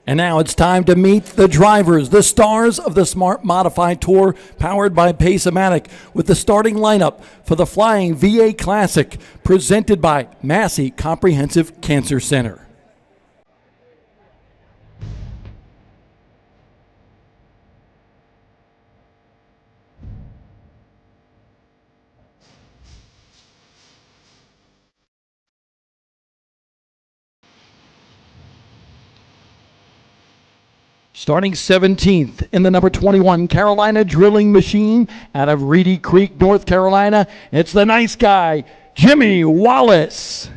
And now it's time to meet the drivers, the stars of the Smart Modified Tour, powered by Pace-O-Matic, with the starting lineup for the Flying VA Classic, presented by Massey Comprehensive Cancer Center. Starting 17th in the number 21 Carolina Drilling Machine out of Reedy Creek, North Carolina, it's the nice guy, Jimmy Wallace.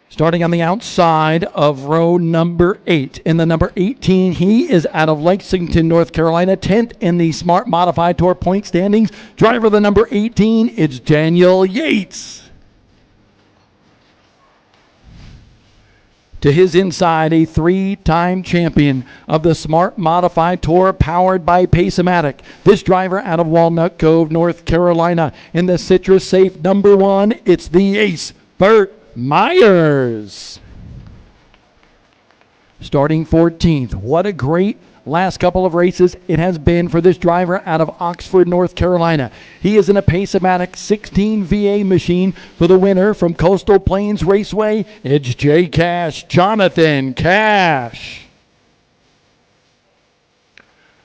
Starting on the outside of row number 8 in the number 18, he is out of Lexington, North Carolina, 10th in the Smart Modified Tour point standings. Driver the number 18, it's Daniel Yates. To his inside, a 3-time champion of the Smart Modified Tour, powered by Pace-O-Matic. This driver out of Walnut Cove, North Carolina. In the Citrus Safe number 1, it's the ace, Burt Myers. Starting 14th. What a great last couple of races it has been for this driver out of Oxford, North Carolina. He is in a Pace-O-Matic 16 VA machine. For the winner from Coastal Plains Raceway, it's J. Cash, Jonathan Cash.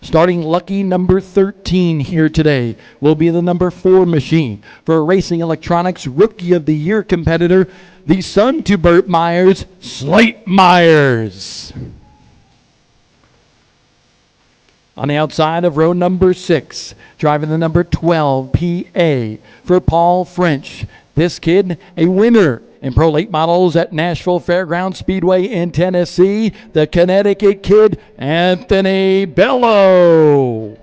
Starting lucky number 13 here today will be the number 4 machine for Racing Electronics Rookie of the Year competitor, the son to Burt Myers, Slate Myers. On the outside of row number 6, driving the number 12 PA for Paul French. This kid, a winner in Pro Late Models at Nashville Fairgrounds Speedway in Tennessee. The Connecticut kid, Anthony Bello.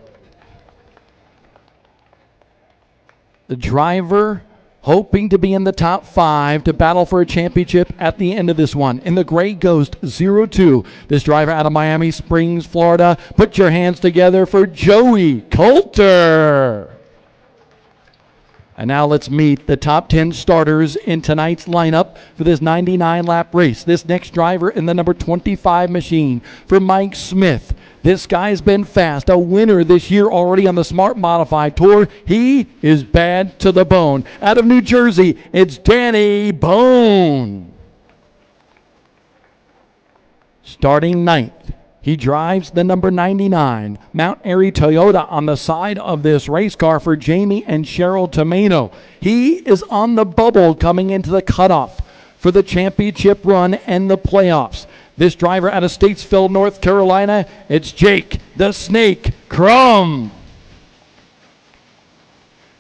The driver hoping to be in the top 5 to battle for a championship at the end of this one. In the Gray Ghost 02, this driver out of Miami Springs, Florida. Put your hands together for Joey Coulter. And now let's meet the top 10 starters in tonight's lineup for this 99-lap race. This next driver in the number 25 machine for Mike Smith. This guy's been fast, a winner this year already on the Smart Modified Tour. He is bad to the bone. Out of New Jersey, it's Danny Bone. Starting 9th, he drives the number 99 Mount Airy Toyota on the side of this race car for Jamie and Cheryl Tomeno. He is on the bubble coming into the cutoff for the championship run and the playoffs. This driver out of Statesville, North Carolina, it's Jake the Snake Crum.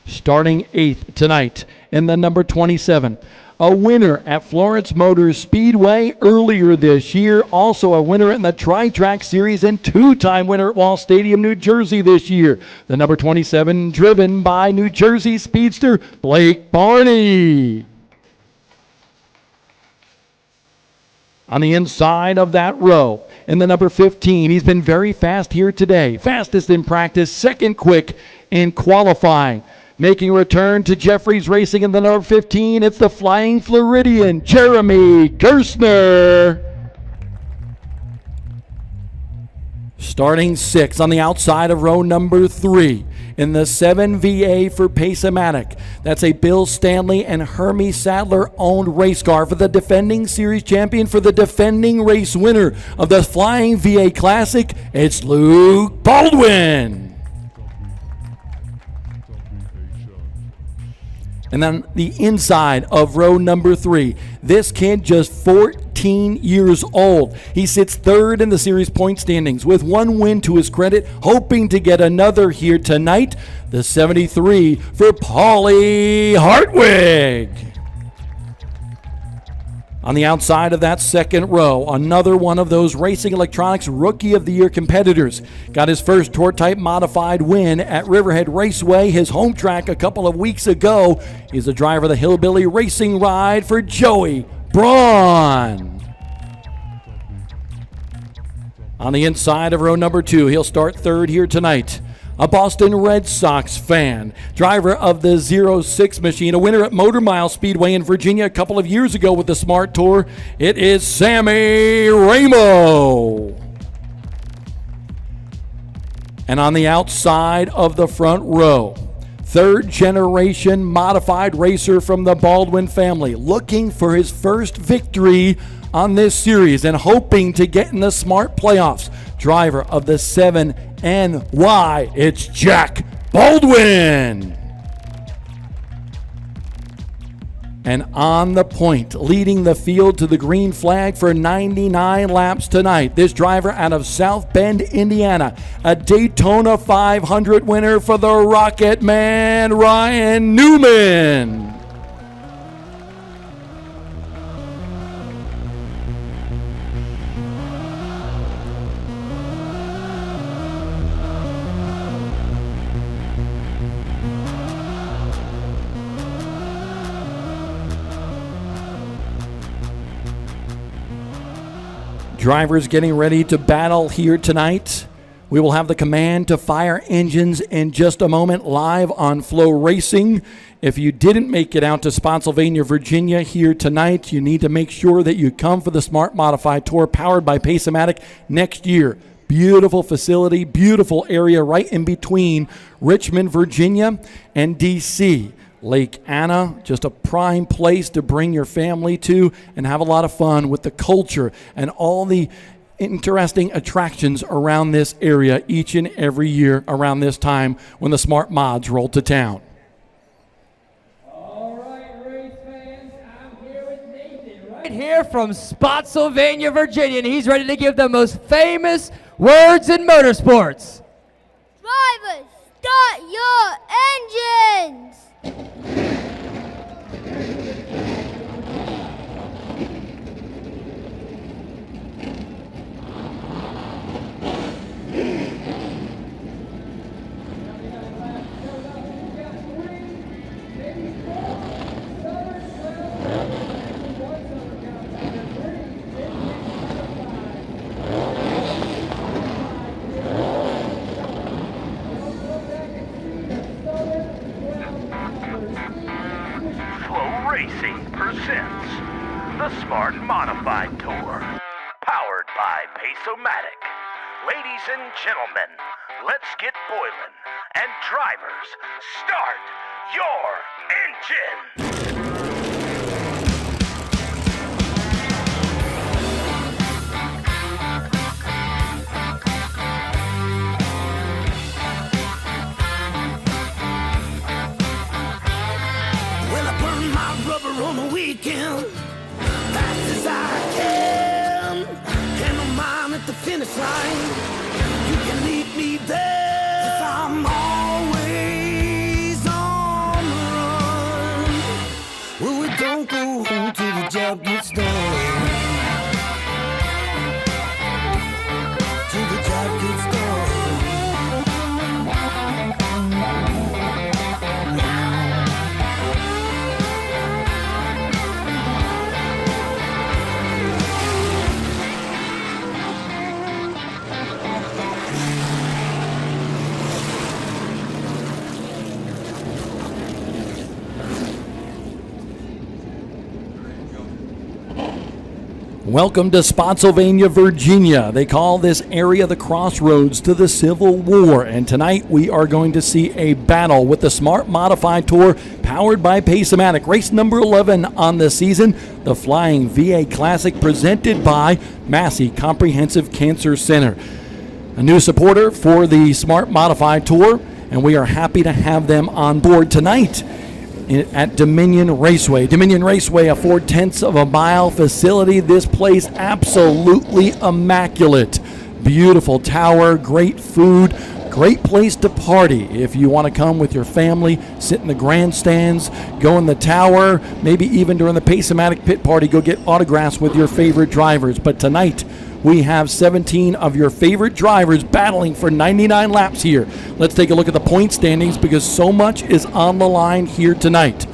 Starting 8th tonight in the number 27. A winner at Florence Motor Speedway earlier this year. Also a winner in the Tri-Track Series and 2-time winner at Wall Stadium, New Jersey this year. The number 27, driven by New Jersey speedster Blake Barney. On the inside of that row, in the number 15, he's been very fast here today. Fastest in practice, second quick in qualifying. Making a return to Jeffries Racing in the number 15, it's the Flying Floridian, Jeremy Gerstner. Starting 6th on the outside of row number 3. In the 7 VA for Pace-O-Matic. That's a Bill Stanley and Hermie Sadler owned race car for the defending series champion, for the defending race winner of the Flying VA Classic. It's Luke Baldwin. And then the inside of row number 3. This kid just 14 years old. He sits 3rd in the series point standings with 1 win to his credit, hoping to get another here tonight. The 73 for Paulie Hartwig. On the outside of that second row, another one of those Racing Electronics Rookie of the Year competitors. Got his first Tour-Type Modified win at Riverhead Raceway, his home track a couple of weeks ago. He's the driver of the Hillbilly Racing Ride for Joey Braun. On the inside of row number 2, he'll start 3rd here tonight. a Boston Red Sox fan, driver of the 06 machine, a winner at Motor Mile Speedway in Virginia a couple of years ago with the Smart Tour. It is Sammy Ramo. And on the outside of the front row, third-generation modified racer from the Baldwin family, looking for his first victory on this series and hoping to get in the Smart playoffs. Driver of the 7NY, it's Jack Baldwin. And on the point, leading the field to the green flag for 99 laps tonight, this driver out of South Bend, Indiana, a Daytona 500 winner for the Rocket Man, Ryan Newman. Drivers getting ready to battle here tonight. We will have the command to fire engines in just a moment live on Flow Racing. If you didn't make it out to Spotsylvania, Virginia here tonight, you need to make sure that you come for the Smart Modified Tour powered by Pace-O-Matic next year. Beautiful facility, beautiful area right in between Richmond, Virginia and D.C. Lake Anna, just a prime place to bring your family to and have a lot of fun with the culture and all the interesting attractions around this area each and every year around this time when the Smart Mods roll to town. All right, race fans, I'm here with Nathan right here from Spotsylvania, Virginia, and he's ready to give the most famous words in motorsports. Drivers, start your engines! Presents the Smart Modified Tour, powered by Pace-O-Matic. Ladies and gentlemen, let's get boiling, and drivers, start your engine! On the weekend, fast as I can, and I'm on at the finish line. You can meet me there, 'cause I'm always on the run. Well, we don't go home till the job gets done. Till the job gets done. Welcome to Spotsylvania, Virginia. They call this area the crossroads to the Civil War. And tonight we are going to see a battle with the Smart Modified Tour powered by Pace-O-Matic. Race number 11 on the season, the Flying VA Classic presented by Massey Comprehensive Cancer Center. A new supporter for the Smart Modified Tour, and we are happy to have them on board tonight at Dominion Raceway. Dominion Raceway, a 4/10 of a mile facility. This place absolutely immaculate. Beautiful tower, great food, great place to party. If you want to come with your family, sit in the grandstands, go in the tower, maybe even during the Pace-O-Matic pit party, go get autographs with your favorite drivers. But tonight, we have 17 of your favorite drivers battling for 99 laps here. Let's take a look at the point standings because so much is on the line here tonight.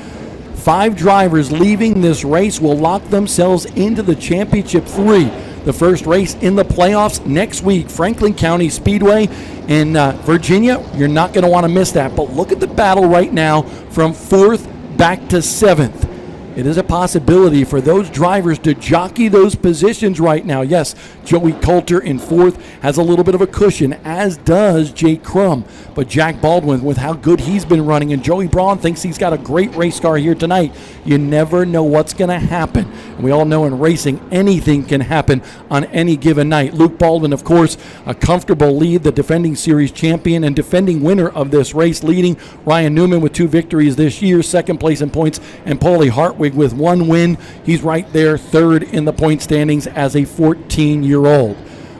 5 drivers leaving this race will lock themselves into the championship 3. The first race in the playoffs next week, Franklin County Speedway in Virginia. You're not going to want to miss that. But look at the battle right now from 4th back to 7th. It is a possibility for those drivers to jockey those positions right now. Yes, Joey Coulter in 4th has a little bit of a cushion, as does Jake Crum. But Jack Baldwin, with how good he's been running, and Joey Braun thinks he's got a great race car here tonight. You never know what's going to happen. And we all know in racing, anything can happen on any given night. Luke Baldwin, of course, a comfortable lead, the defending series champion and defending winner of this race, leading Ryan Newman with 2 victories this year, second place in points, and Paulie Hartwig with 1 win. He's right there, 3rd in the point standings as a 14-year-old.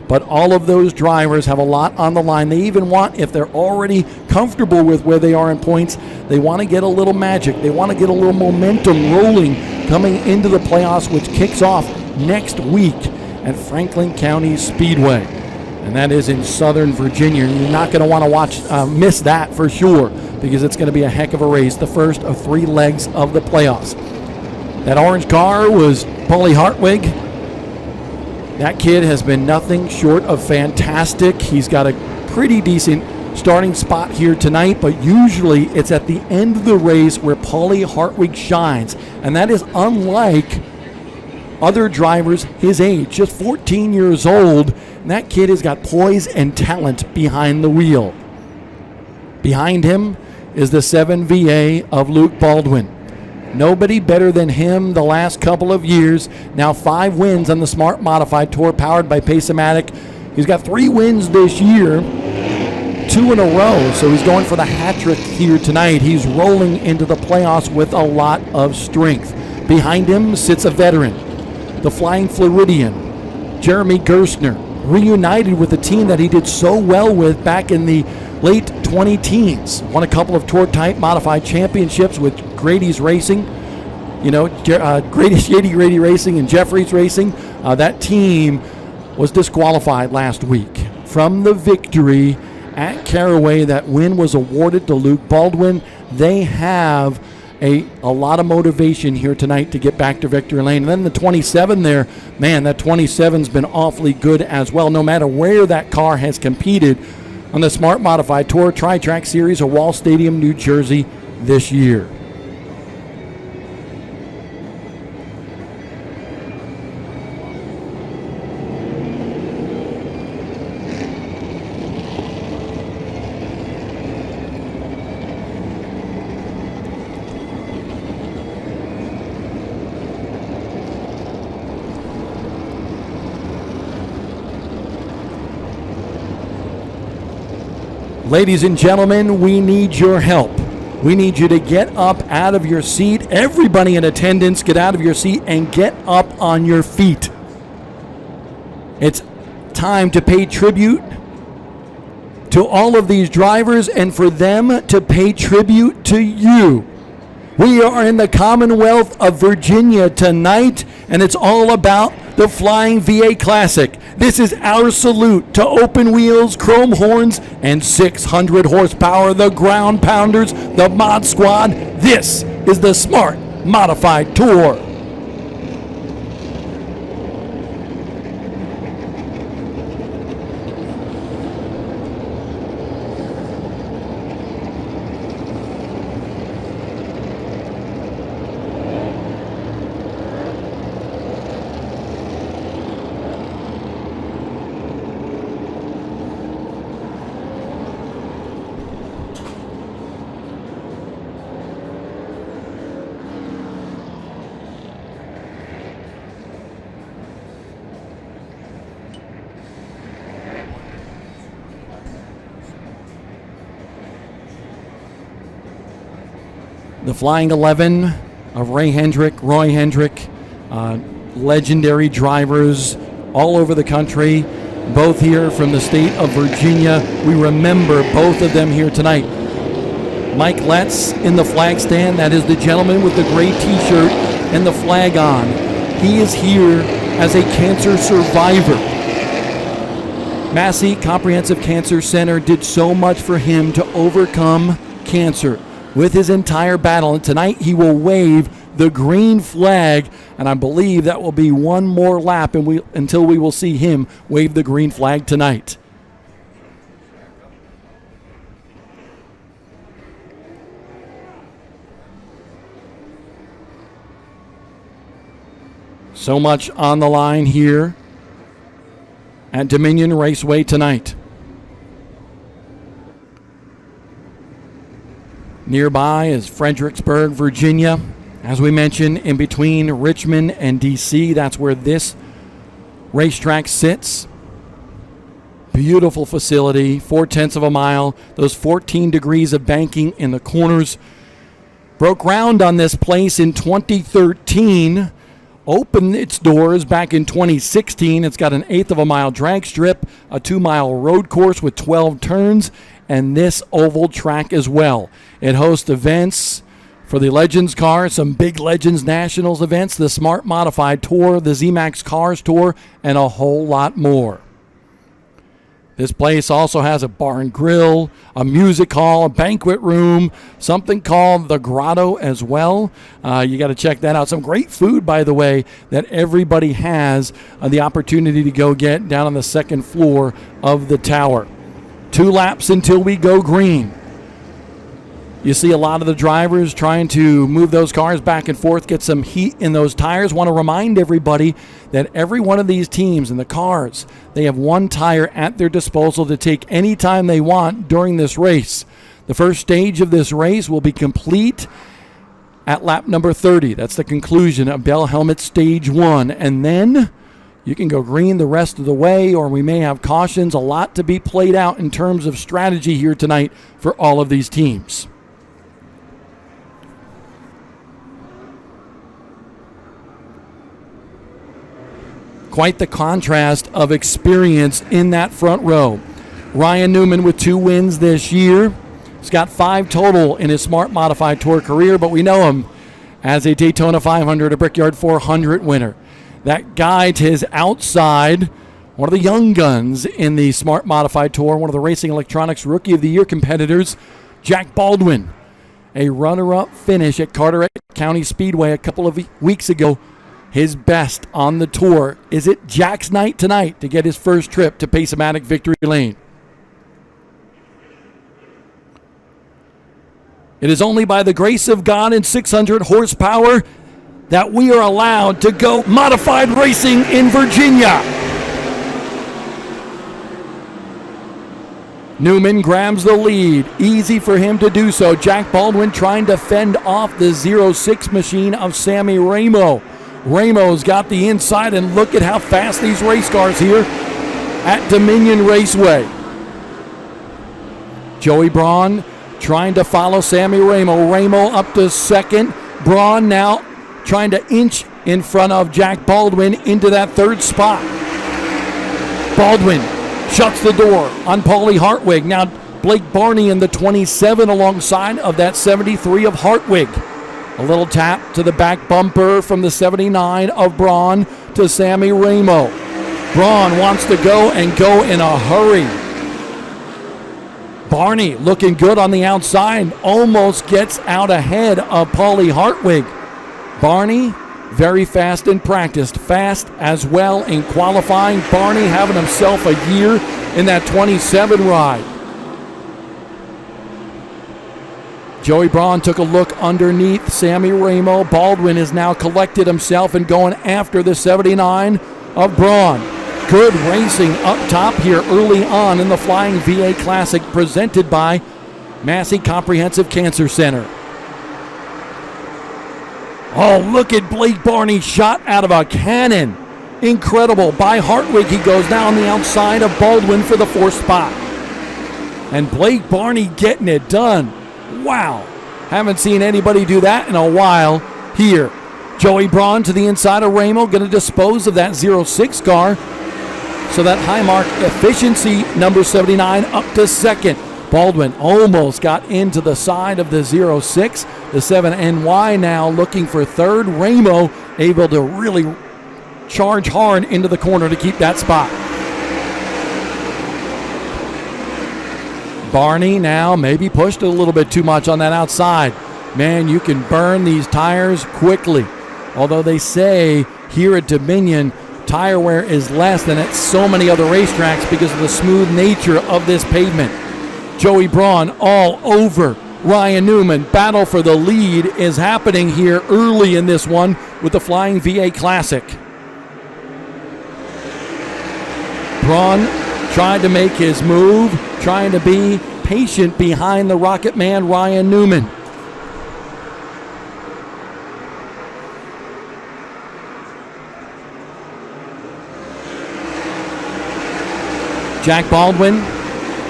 But all of those drivers have a lot on the line. They even want, if they're already comfortable with where they are in points, they want to get a little magic. They want to get a little momentum rolling coming into the playoffs, which kicks off next week at Franklin County Speedway. And that is in Southern Virginia. You're not going to want to miss that for sure, because it's going to be a heck of a race, the first of 3 legs of the playoffs. That orange car was Paulie Hartwig. That kid has been nothing short of fantastic. He's got a pretty decent starting spot here tonight, but usually it's at the end of the race where Paulie Hartwig shines, and that is unlike other drivers his age, just 14 years old, and that kid has got poise and talent behind the wheel. Behind him is the 7VA of Luke Baldwin. Nobody better than him the last couple of years. Now 5 wins on the Smart Modified Tour powered by Pace-O-Matic. He's got 3 wins this year, 2 in a row, so he's going for the hat trick here tonight. He's rolling into the playoffs with a lot of strength. Behind him sits a veteran, the Flying Floridian, Jeremy Gerstner, reunited with a team that he did so well with back in the late 20-teens. Won a couple of tour-type modified championships with Grady's Racing, Shady Grady Racing and Jeffries Racing. That team was disqualified last week from the victory at Caraway. That win was awarded to Luke Baldwin. They have a lot of motivation here tonight to get back to victory lane. And then the 27 there, man, that 27's been awfully good as well, no matter where that car has competed on the Smart Modified Tour Tri-Track Series of Wall Stadium, New Jersey this year. Ladies and gentlemen, we need your help. We need you to get up out of your seat. Everybody in attendance, get out of your seat and get up on your feet. It's time to pay tribute to all of these drivers and for them to pay tribute to you. We are in the Commonwealth of Virginia tonight, and it's all about the Flying VA Classic. This is our salute to open wheels, chrome horns, and 600 horsepower, the ground pounders, the Mod Squad. This is the Smart Modified Tour. The Flying 11 of Roy Hendrick, legendary drivers all over the country, both here from the state of Virginia. We remember both of them here tonight. Mike Letts in the flag stand, that is the gentleman with the gray t-shirt and the flag on. He is here as a cancer survivor. Massey Comprehensive Cancer Center did so much for him to overcome cancer with his entire battle, and tonight he will wave the green flag, and I believe that will be one more lap until we will see him wave the green flag tonight. So much on the line here at Dominion Raceway tonight. Nearby is Fredericksburg, Virginia. As we mentioned, in between Richmond and D.C., that's where this racetrack sits. Beautiful facility, 0.4 of a mile. Those 14 degrees of banking in the corners. Broke ground on this place in 2013. Opened its doors back in 2016. It's got an 1/8 of a mile drag strip, a 2-mile road course with 12 turns, and this oval track as well. It hosts events for the Legends car, some big Legends Nationals events, the Smart Modified Tour, the ZMAX Cars Tour, and a whole lot more. This place also has a bar and grill, a music hall, a banquet room, something called the Grotto as well. You got to check that out. Some great food, by the way, that everybody has the opportunity to go get down on the second floor of the tower. 2 laps until we go green. You see a lot of the drivers trying to move those cars back and forth, get some heat in those tires. Want to remind everybody that every one of these teams and the cars, they have 1 tire at their disposal to take any time they want during this race. The first stage of this race will be complete at lap number 30. That's the conclusion of Bell Helmet Stage 1. And then you can go green the rest of the way, or we may have cautions. A lot to be played out in terms of strategy here tonight for all of these teams. Quite the contrast of experience in that front row. Ryan Newman with 2 wins this year. He's got 5 total in his Smart Modified Tour career, but we know him as a Daytona 500, a Brickyard 400 winner. That guy to his outside, one of the young guns in the Smart Modified Tour, one of the Racing Electronics Rookie of the Year competitors, Jack Baldwin. A runner-up finish at Carteret County Speedway a couple of weeks ago. His best on the tour. Is it Jack's night tonight to get his first trip to Pace-O-Matic Victory Lane? It is only by the grace of God and 600 horsepower that we are allowed to go modified racing in Virginia. Newman grabs the lead. Easy for him to do so. Jack Baldwin trying to fend off the 06 machine of Sammy Ramo. Ramo's got the inside, and look at how fast these race cars here at Dominion Raceway. Joey Braun trying to follow Sammy Ramo. Ramo up to second. Braun now trying to inch in front of Jack Baldwin into that 3rd spot. Baldwin shuts the door on Paulie Hartwig. Now Blake Barney in the 27 alongside of that 73 of Hartwig. A little tap to the back bumper from the 79 of Braun to Sammy Ramo. Braun wants to go and go in a hurry. Barney looking good on the outside, almost gets out ahead of Paulie Hartwig. Barney, very fast in practice, fast as well in qualifying. Barney having himself a year in that 27 ride. Joey Braun took a look underneath Sammy Ramo. Baldwin has now collected himself and going after the 79 of Braun. Good racing up top here early on in the Flying VA Classic presented by Massey Comprehensive Cancer Center. Oh, look at Blake Barney, shot out of a cannon. Incredible. By Hartwig, he goes now on the outside of Baldwin for the 4th spot. And Blake Barney getting it done. Wow. Haven't seen anybody do that in a while here. Joey Braun to the inside of Ramo, going to dispose of that 06 car. So that high mark efficiency, number 79, up to second. Baldwin almost got into the side of the 06. The 7NY now looking for 3rd. Ramo able to really charge hard into the corner to keep that spot. Barney now maybe pushed a little bit too much on that outside. Man, you can burn these tires quickly. Although they say here at Dominion, tire wear is less than at so many other racetracks because of the smooth nature of this pavement. Joey Braun all over Ryan Newman. Battle for the lead is happening here early in this one with the Flying VA Classic. Braun tried to make his move, trying to be patient behind the Rocket Man, Ryan Newman. Jack Baldwin,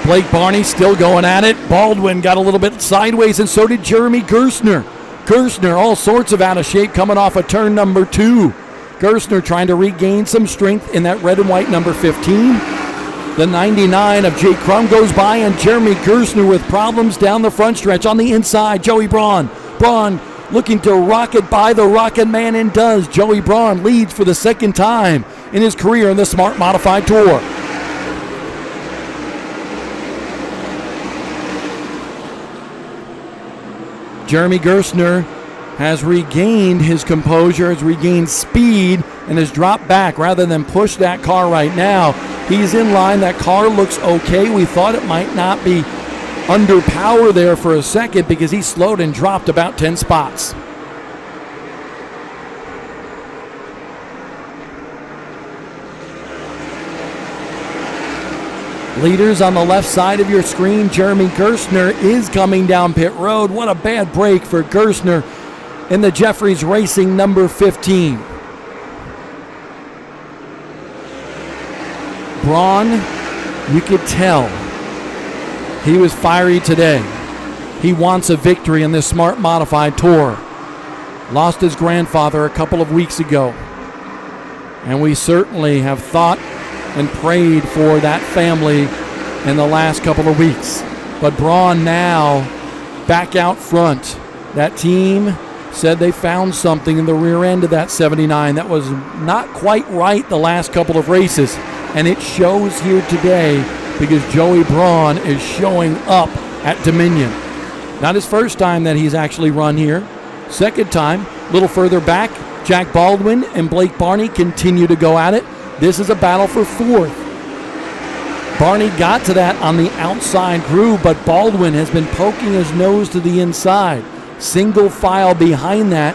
Blake Barney still going at it. Baldwin got a little bit sideways, and so did Jeremy Gerstner. Gerstner all sorts of out of shape coming off of turn number 2. Gerstner trying to regain some strength in that red and white number 15. The 99 of Jake Crum goes by, and Jeremy Gerstner with problems down the front stretch. On the inside, Joey Braun. Braun looking to rocket by the Rocket Man, and does. Joey Braun leads for the second time in his career in the Smart Modified Tour. Jeremy Gerstner has regained his composure, has regained speed, and has dropped back rather than push that car right now. He's in line. That car looks okay. We thought it might not be under power there for a second because he slowed and dropped about 10 spots. Leaders on the left side of your screen, Jeremy Gerstner is coming down pit road. What a bad break for Gerstner in the Jeffries Racing number 15. Braun, you could tell he was fiery today. He wants a victory in this Smart Modified Tour. Lost his grandfather a couple of weeks ago. And we certainly have thought and prayed for that family in the last couple of weeks. But Braun now back out front. That team said they found something in the rear end of that 79 that was not quite right the last couple of races. And it shows here today because Joey Braun is showing up at Dominion. Not his first time that he's actually run here. Second time, a little further back, Jack Baldwin and Blake Barney continue to go at it. This is a battle for fourth. Barney got to that on the outside groove, but Baldwin has been poking his nose to the inside. Single file behind that.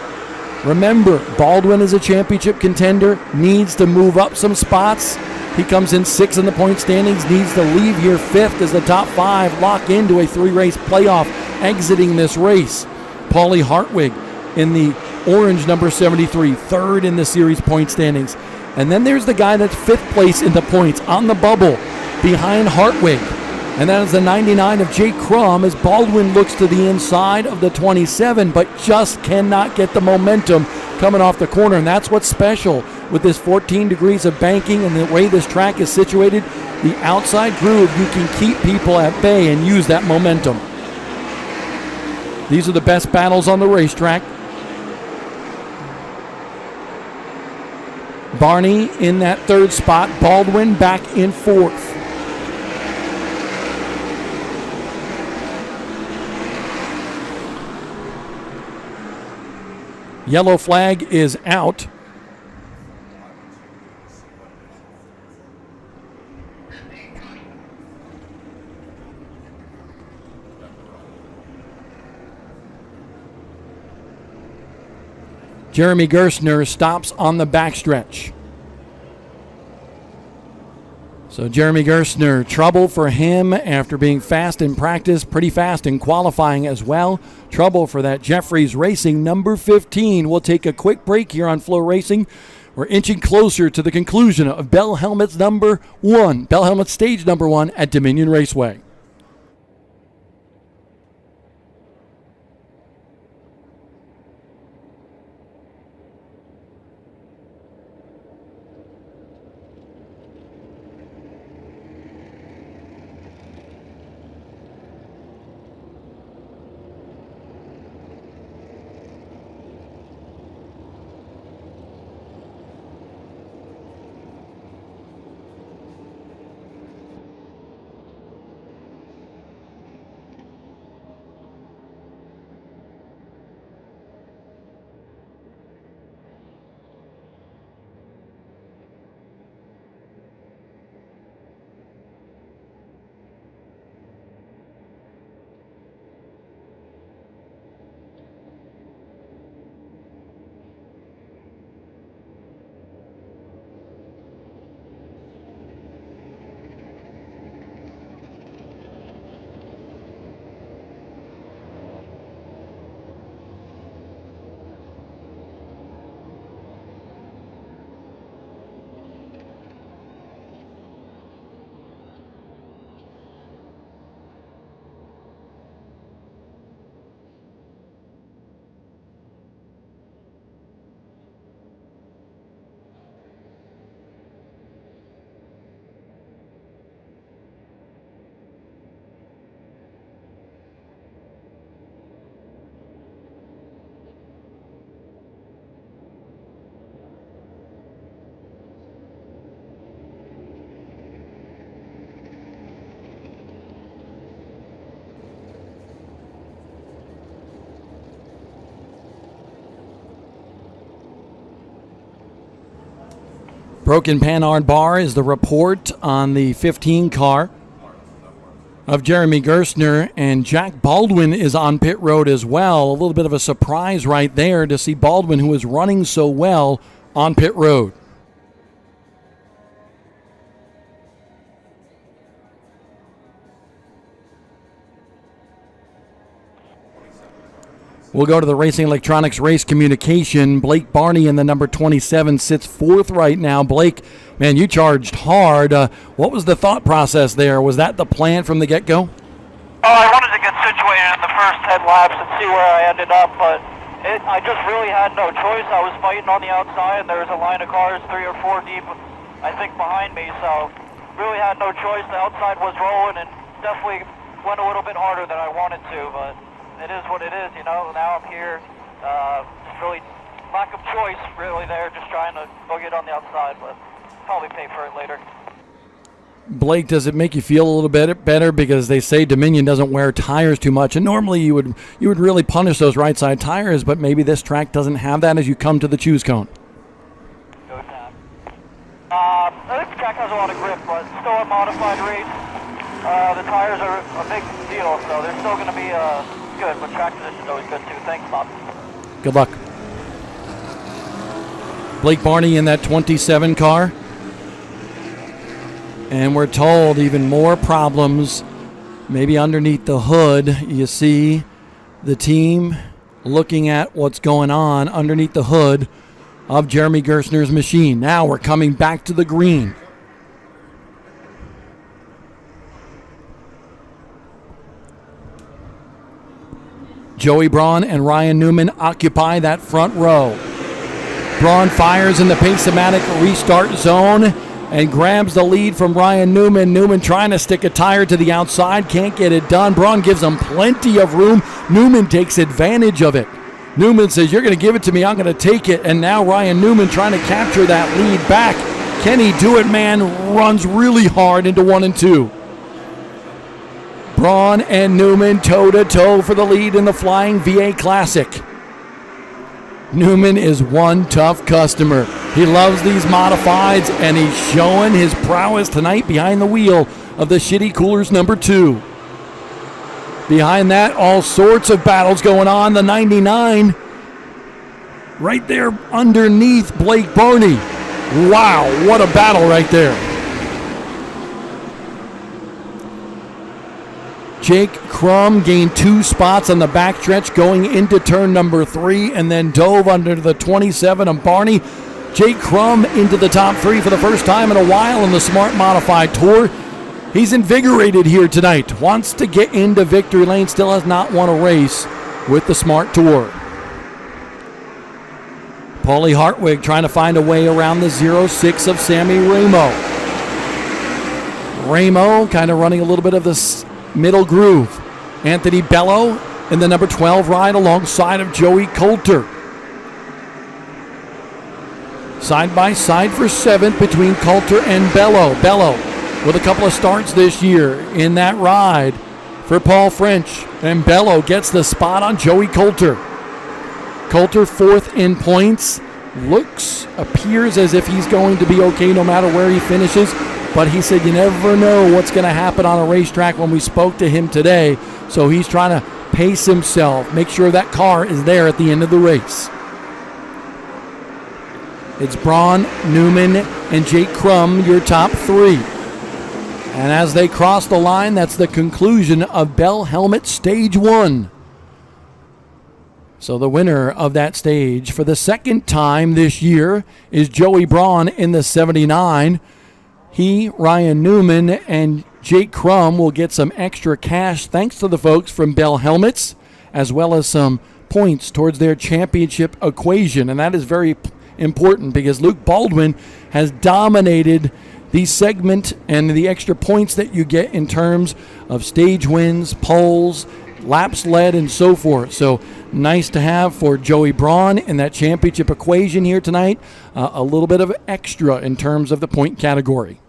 Remember, Baldwin is a championship contender, needs to move up some spots. He comes in 6th in the point standings, needs to leave here 5th as the top 5 lock into a 3-race playoff exiting this race. Paulie Hartwig in the orange number 73, 3rd in the series point standings. And then there's the guy that's 5th place in the points on the bubble behind Hartwig. And that is the 99 of Jake Crum as Baldwin looks to the inside of the 27, but just cannot get the momentum coming off the corner. And that's what's special with this 14 degrees of banking and the way this track is situated. The outside groove, you can keep people at bay and use that momentum. These are the best battles on the racetrack. Barney in that 3rd spot, Baldwin back in 4th. Yellow flag is out. Jeremy Gerstner stops on the backstretch. So Jeremy Gerstner, trouble for him after being fast in practice, pretty fast in qualifying as well. Trouble for that Jeffries Racing number 15. We'll take a quick break here on Flow Racing. We're inching closer to the conclusion of Bell Helmets number 1, Bell Helmets stage number 1 at Dominion Raceway. Broken Panhard bar is the report on the 15 car of Jeremy Gerstner, and Jack Baldwin is on pit road as well. A little bit of a surprise right there to see Baldwin, who is running so well, on pit road. We'll go to the Racing Electronics Race Communication. Blake Barney in the number 27 sits fourth right now. Blake, man, you charged hard. What was the thought process there? Was that the plan from the get-go? Oh, I wanted to get situated in the first 10 laps and see where I ended up, but I just really had no choice. I was fighting on the outside, and there was a line of cars 3 or 4 deep, I think, behind me, so really had no choice. The outside was rolling and definitely went a little bit harder than I wanted to, but it is what it is, you know. Now I'm here. Just really lack of choice, really, there, just trying to go get on the outside, but probably pay for it later. Blake, does it make you feel a little bit better because they say Dominion doesn't wear tires too much, and normally you would really punish those right side tires, but maybe this track doesn't have that as you come to the choose cone? I think the track has a lot of grip, but still a modified race. The tires are a big deal, so they're still going to be good, but track position is always good too. Thanks, Bob. Good luck. Blake Barney in that 27 car. And we're told even more problems, maybe underneath the hood. You see the team looking at what's going on underneath the hood of Jeremy Gerstner's machine. Now we're coming back to the green. Joey Braun and Ryan Newman occupy that front row. Braun fires in the Pace-O-Matic restart zone and grabs the lead from Ryan Newman. Newman trying to stick a tire to the outside, can't get it done. Braun gives him plenty of room. Newman takes advantage of it. Newman says, you're going to give it to me, I'm going to take it. And now Ryan Newman trying to capture that lead back. Can he do it, man? Runs really hard into 1 and 2. Braun and Newman toe-to-toe for the lead in the Flying VA Classic. Newman is one tough customer. He loves these modifieds, and he's showing his prowess tonight behind the wheel of the Shitty Coolers number 2. Behind that, all sorts of battles going on. The 99 right there underneath Blake Barney. Wow, what a battle right there. Jake Crum gained 2 spots on the backstretch going into turn number 3 and then dove under the 27 of Barney. Jake Crum into the top 3 for the first time in a while in the Smart Modified Tour. He's invigorated here tonight. Wants to get into victory lane. Still has not won a race with the Smart Tour. Paulie Hartwig trying to find a way around the 06 of Sammy Ramo. Ramo kind of running a little bit of this middle groove. Anthony Bello in the number 12 ride alongside of Joey Coulter. Side by side for 7th between Coulter and Bello. Bello with a couple of starts this year in that ride for Paul French. And Bello gets the spot on Joey Coulter. Coulter 4th in points. Appears as if he's going to be okay no matter where he finishes. But he said you never know what's going to happen on a racetrack when we spoke to him today. So he's trying to pace himself, make sure that car is there at the end of the race. It's Braun, Newman, and Jake Crum, your top 3. And as they cross the line, that's the conclusion of Bell Helmet Stage 1. So the winner of that stage for the second time this year is Joey Braun in the 79. He, Ryan Newman, and Jake Crum will get some extra cash thanks to the folks from Bell Helmets, as well as some points towards their championship equation. And that is very important because Luke Baldwin has dominated the segment and the extra points that you get in terms of stage wins, poles, laps led, and so forth. So nice to have for Joey Braun in that championship equation here tonight. A little bit of extra in terms of the point category.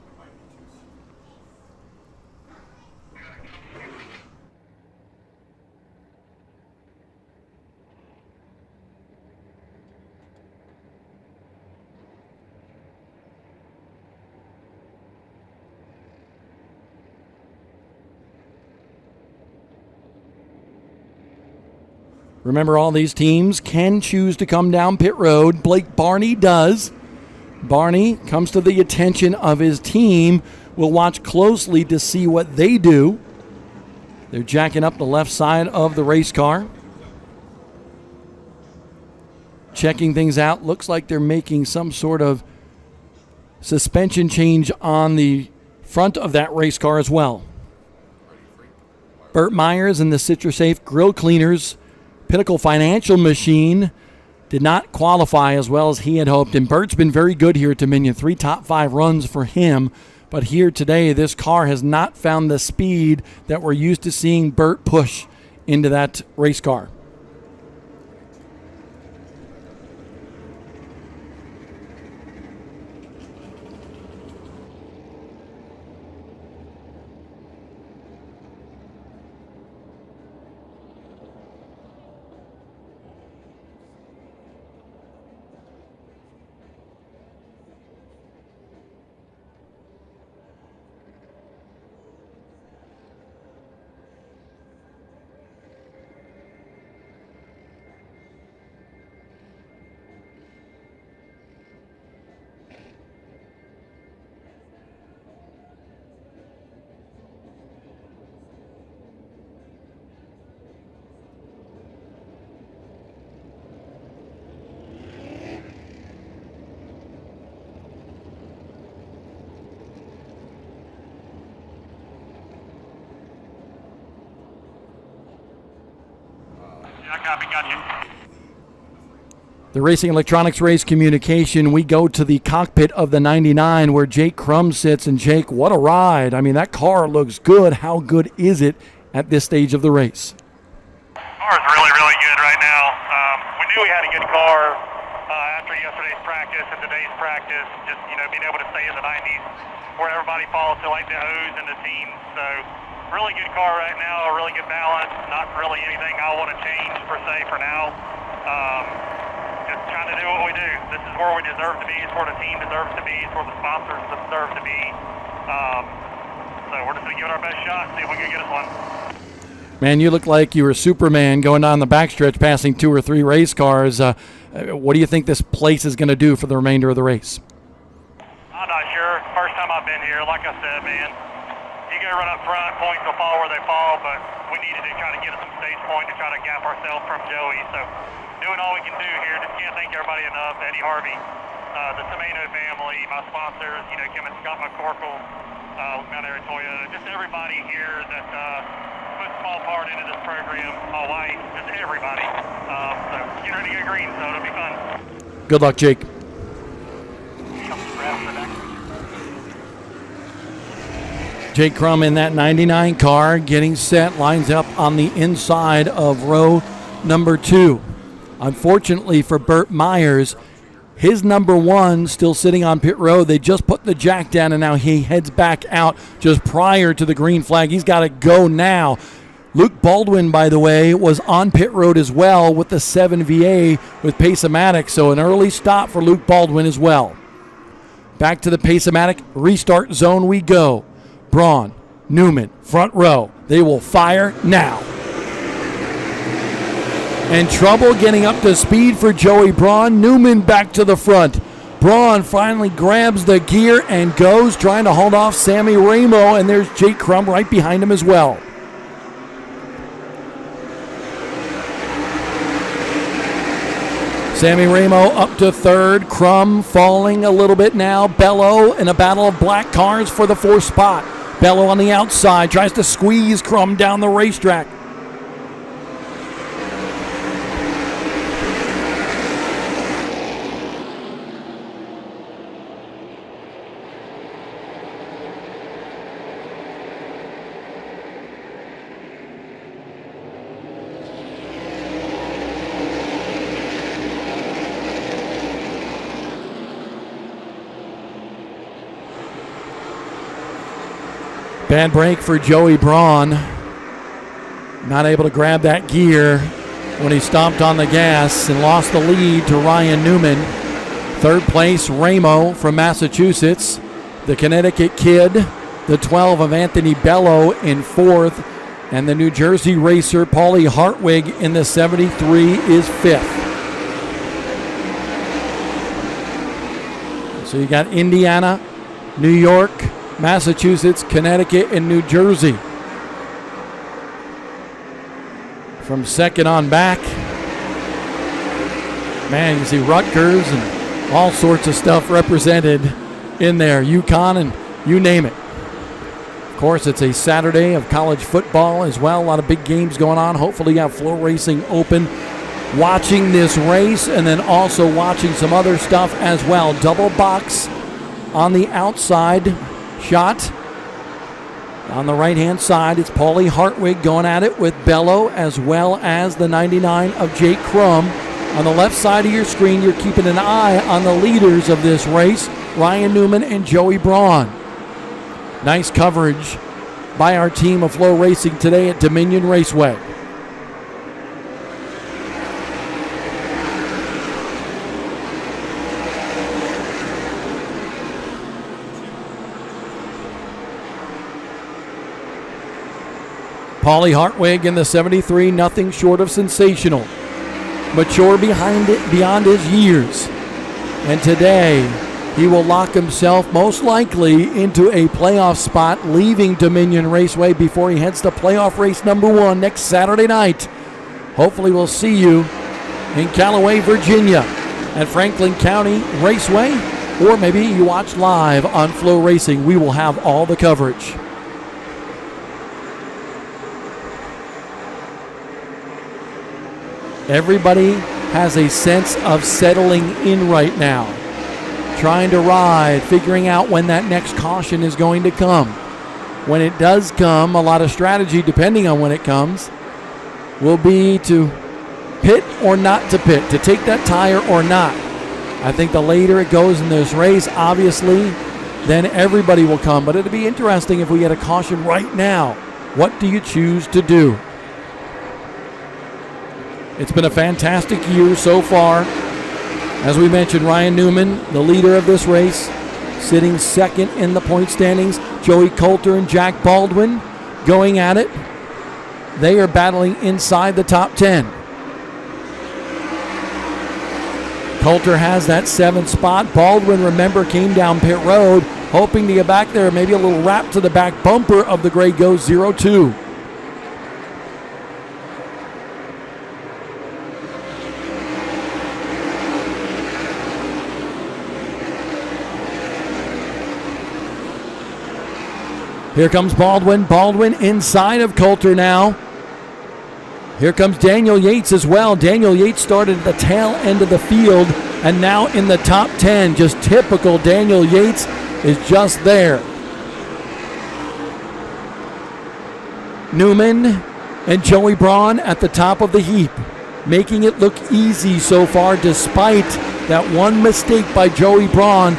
Remember, all these teams can choose to come down pit road. Blake Barney does. Barney comes to the attention of his team. We'll watch closely to see what they do. They're jacking up the left side of the race car. Checking things out. Looks like they're making some sort of suspension change on the front of that race car as well. Burt Myers and the CitraSafe Grill Cleaners Pinnacle Financial Machine did not qualify as well as he had hoped. And Burt's been very good here at Dominion. 3 top 5 runs for him. But here today, this car has not found the speed that we're used to seeing Burt push into that race car. The Racing Electronics Race Communication, we go to the cockpit of the 99 where Jake Crum sits. And Jake, what a ride. I mean, that car looks good. How good is it at this stage of the race? The car is really, really good right now. We knew we had a good car after yesterday's practice and today's practice, just, being able to stay in the 90s where everybody falls to like the O's and the teams. So really good car right now, really good balance. Not really anything I want to change per se for now. Just trying to do what we do. This is where we deserve to be. It's where the team deserves to be. It's where the sponsors deserve to be. So we're just going to give it our best shot, see if we can get us one. Man, you look like you were Superman going down the backstretch passing 2 or 3 race cars. What do you think this place is going to do for the remainder of the race? I'm not sure. First time I've been here, like I said, man, you go run up front, points will fall where they fall, but we needed to try to get us some stage point to try to gap ourselves from Joey. So doing all we can do here. Just can't thank everybody enough. Eddie Harvey, the Tomeno family, my sponsors, Kim and Scott McCorkle, Mount Airy Toyota, just everybody here that put a small part into this program. My wife, just everybody. So get ready to get green, so it'll be fun. Good luck, Jake. Jake Crum in that 99 car, getting set, lines up on the inside of row number 2. Unfortunately for Burt Myers, his number 1 still sitting on pit road. They just put the jack down, and now he heads back out just prior to the green flag. He's got to go now. Luke Baldwin, by the way, was on pit road as well with the 7 VA with Pace-O-Matic, so an early stop for Luke Baldwin as well. Back to the Pace-O-Matic restart zone we go. Braun, Newman, front row. They will fire now. And trouble getting up to speed for Joey Braun. Newman back to the front. Braun finally grabs the gear and goes, trying to hold off Sammy Ramo, and there's Jake Crum right behind him as well. Sammy Ramo up to 3rd. Crum falling a little bit now. Bello in a battle of black cars for the 4th spot. Bello on the outside tries to squeeze Crum down the racetrack. Bad break for Joey Braun. Not able to grab that gear when he stomped on the gas and lost the lead to Ryan Newman. 3rd place, Ramo from Massachusetts. The Connecticut kid, the 12 of Anthony Bello in 4th. And the New Jersey racer, Paulie Hartwig, in the 73 is 5th. So you got Indiana, New York, Massachusetts, Connecticut, and New Jersey. From second on back, man, you see Rutgers and all sorts of stuff represented in there. UConn and you name it. Of course, it's a Saturday of college football as well. A lot of big games going on. Hopefully you have Flow Racing open, watching this race, and then also watching some other stuff as well. Double box on the outside shot. On the right-hand side, it's Paulie Hartwig going at it with Bello, as well as the 99 of Jake Crum. On the left side of your screen, you're keeping an eye on the leaders of this race, Ryan Newman and Joey Braun. Nice coverage by our team of Flow Racing today at Dominion Raceway. Paulie Hartwig in the 73, nothing short of sensational. Mature beyond his years. And today, he will lock himself most likely into a playoff spot, leaving Dominion Raceway before he heads to playoff race number 1 next Saturday night. Hopefully we'll see you in Callaway, Virginia at Franklin County Raceway, or maybe you watch live on Flow Racing. We will have all the coverage. Everybody has a sense of settling in right now, trying to ride, figuring out when that next caution is going to come. When it does come, a lot of strategy, depending on when it comes, will be to pit or not to pit, to take that tire or not. I think the later it goes in this race, obviously, then everybody will come. But it'll be interesting if we get a caution right now. What do you choose to do? It's been a fantastic year so far. As we mentioned, Ryan Newman, the leader of this race, sitting second in the point standings. Joey Coulter and Jack Baldwin going at it. They are battling inside the top 10. Coulter has that 7th spot. Baldwin, remember, came down pit road, hoping to get back there. Maybe a little wrap to the back bumper of the Gray Ghost 02. Here comes Baldwin. Baldwin inside of Coulter now. Here comes Daniel Yates as well. Daniel Yates started at the tail end of the field and now in the top 10. Just typical. Daniel Yates is just there. Newman and Joey Braun at the top of the heap, making it look easy so far despite that one mistake by Joey Braun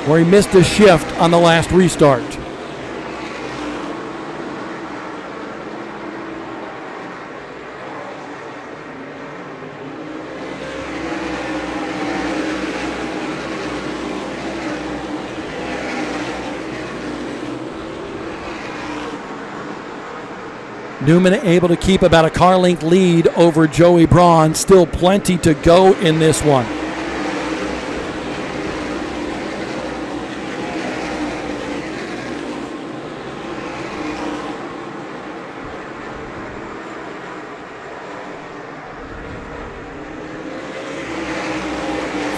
where he missed a shift on the last restart. Newman able to keep about a car length lead over Joey Braun. Still plenty to go in this one.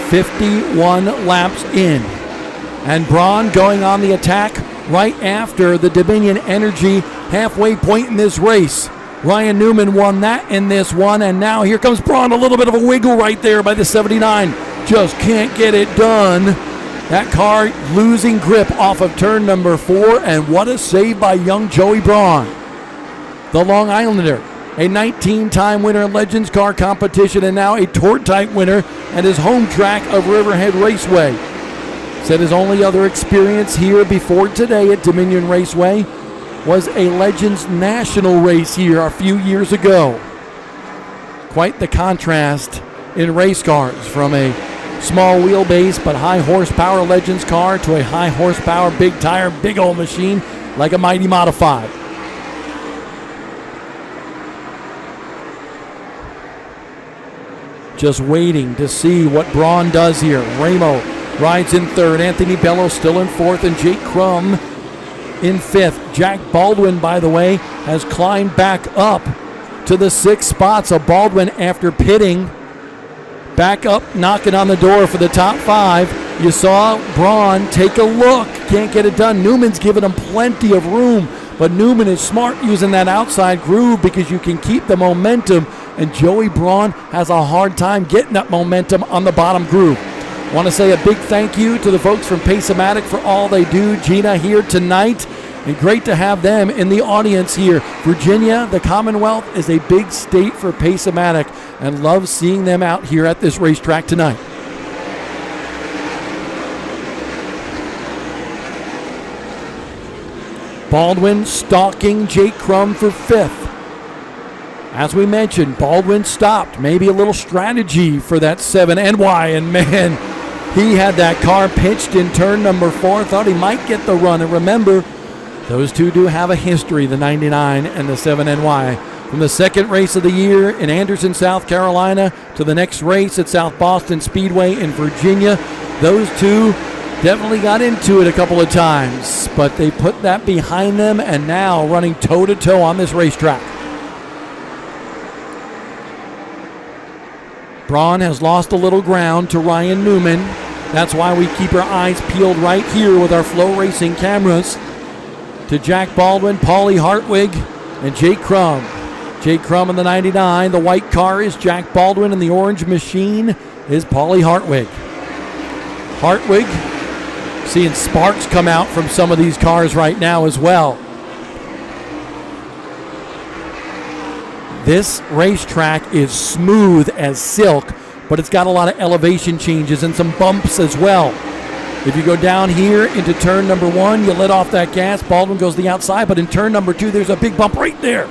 "51 laps in." And Braun going on the attack right after the Dominion Energy halfway point in this race. Ryan Newman won that in this one, and now here comes Braun. A little bit of a wiggle right there by the 79. Just can't get it done. That car losing grip off of turn number 4, and what a save by young Joey Braun. The Long Islander, a 19-time winner in Legends Car Competition, and now a tour-type winner at his home track of Riverhead Raceway. Said his only other experience here before today at Dominion Raceway was a Legends National race here a few years ago. Quite the contrast in race cars, from a small wheelbase but high horsepower Legends car to a high horsepower, big tire, big old machine like a Mighty Modified. just waiting to see what Braun does here. Ramo rides in third. Anthony Bello still in fourth, and Jake Crum in fifth. Jack Baldwin, by the way, has climbed back up to the sixth spot. So Baldwin, after pitting, back up, knocking on the door for the top five. You saw Braun take a look. Can't get it done. Newman's giving him plenty of room, but Newman is smart using that outside groove because you can keep the momentum, and Joey Braun has a hard time getting that momentum on the bottom groove. Want to say a big thank you to the folks from Pace-O-Matic for all they do. Gina here tonight, and great to have them in the audience here. Virginia, the Commonwealth, is a big state for Pace-O-Matic, and love seeing them out here at this racetrack tonight. Baldwin stalking Jake Crum for fifth. As we mentioned, Baldwin stopped. Maybe a little strategy for that 7NY, and man, he had that car pitched in turn number 4. Thought he might get the run. And remember, those two do have a history, the 99 and the 7NY. From the second race of the year in Anderson, South Carolina, to the next race at South Boston Speedway in Virginia, those two definitely got into it a couple of times, but they put that behind them and now running toe-to-toe on this racetrack. Braun has lost a little ground to Ryan Newman. That's why we keep our eyes peeled right here with our Flow Racing cameras to Jack Baldwin, Paulie Hartwig, and Jake Crum. Jake Crum in the 99. The white car is Jack Baldwin, and the orange machine is Paulie Hartwig. Hartwig seeing sparks come out from some of these cars right now as well. This racetrack is smooth as silk, but it's got a lot of elevation changes and some bumps as well. If you go down here into turn number 1, you let off that gas, Baldwin goes to the outside, but in turn number 2, there's a big bump right there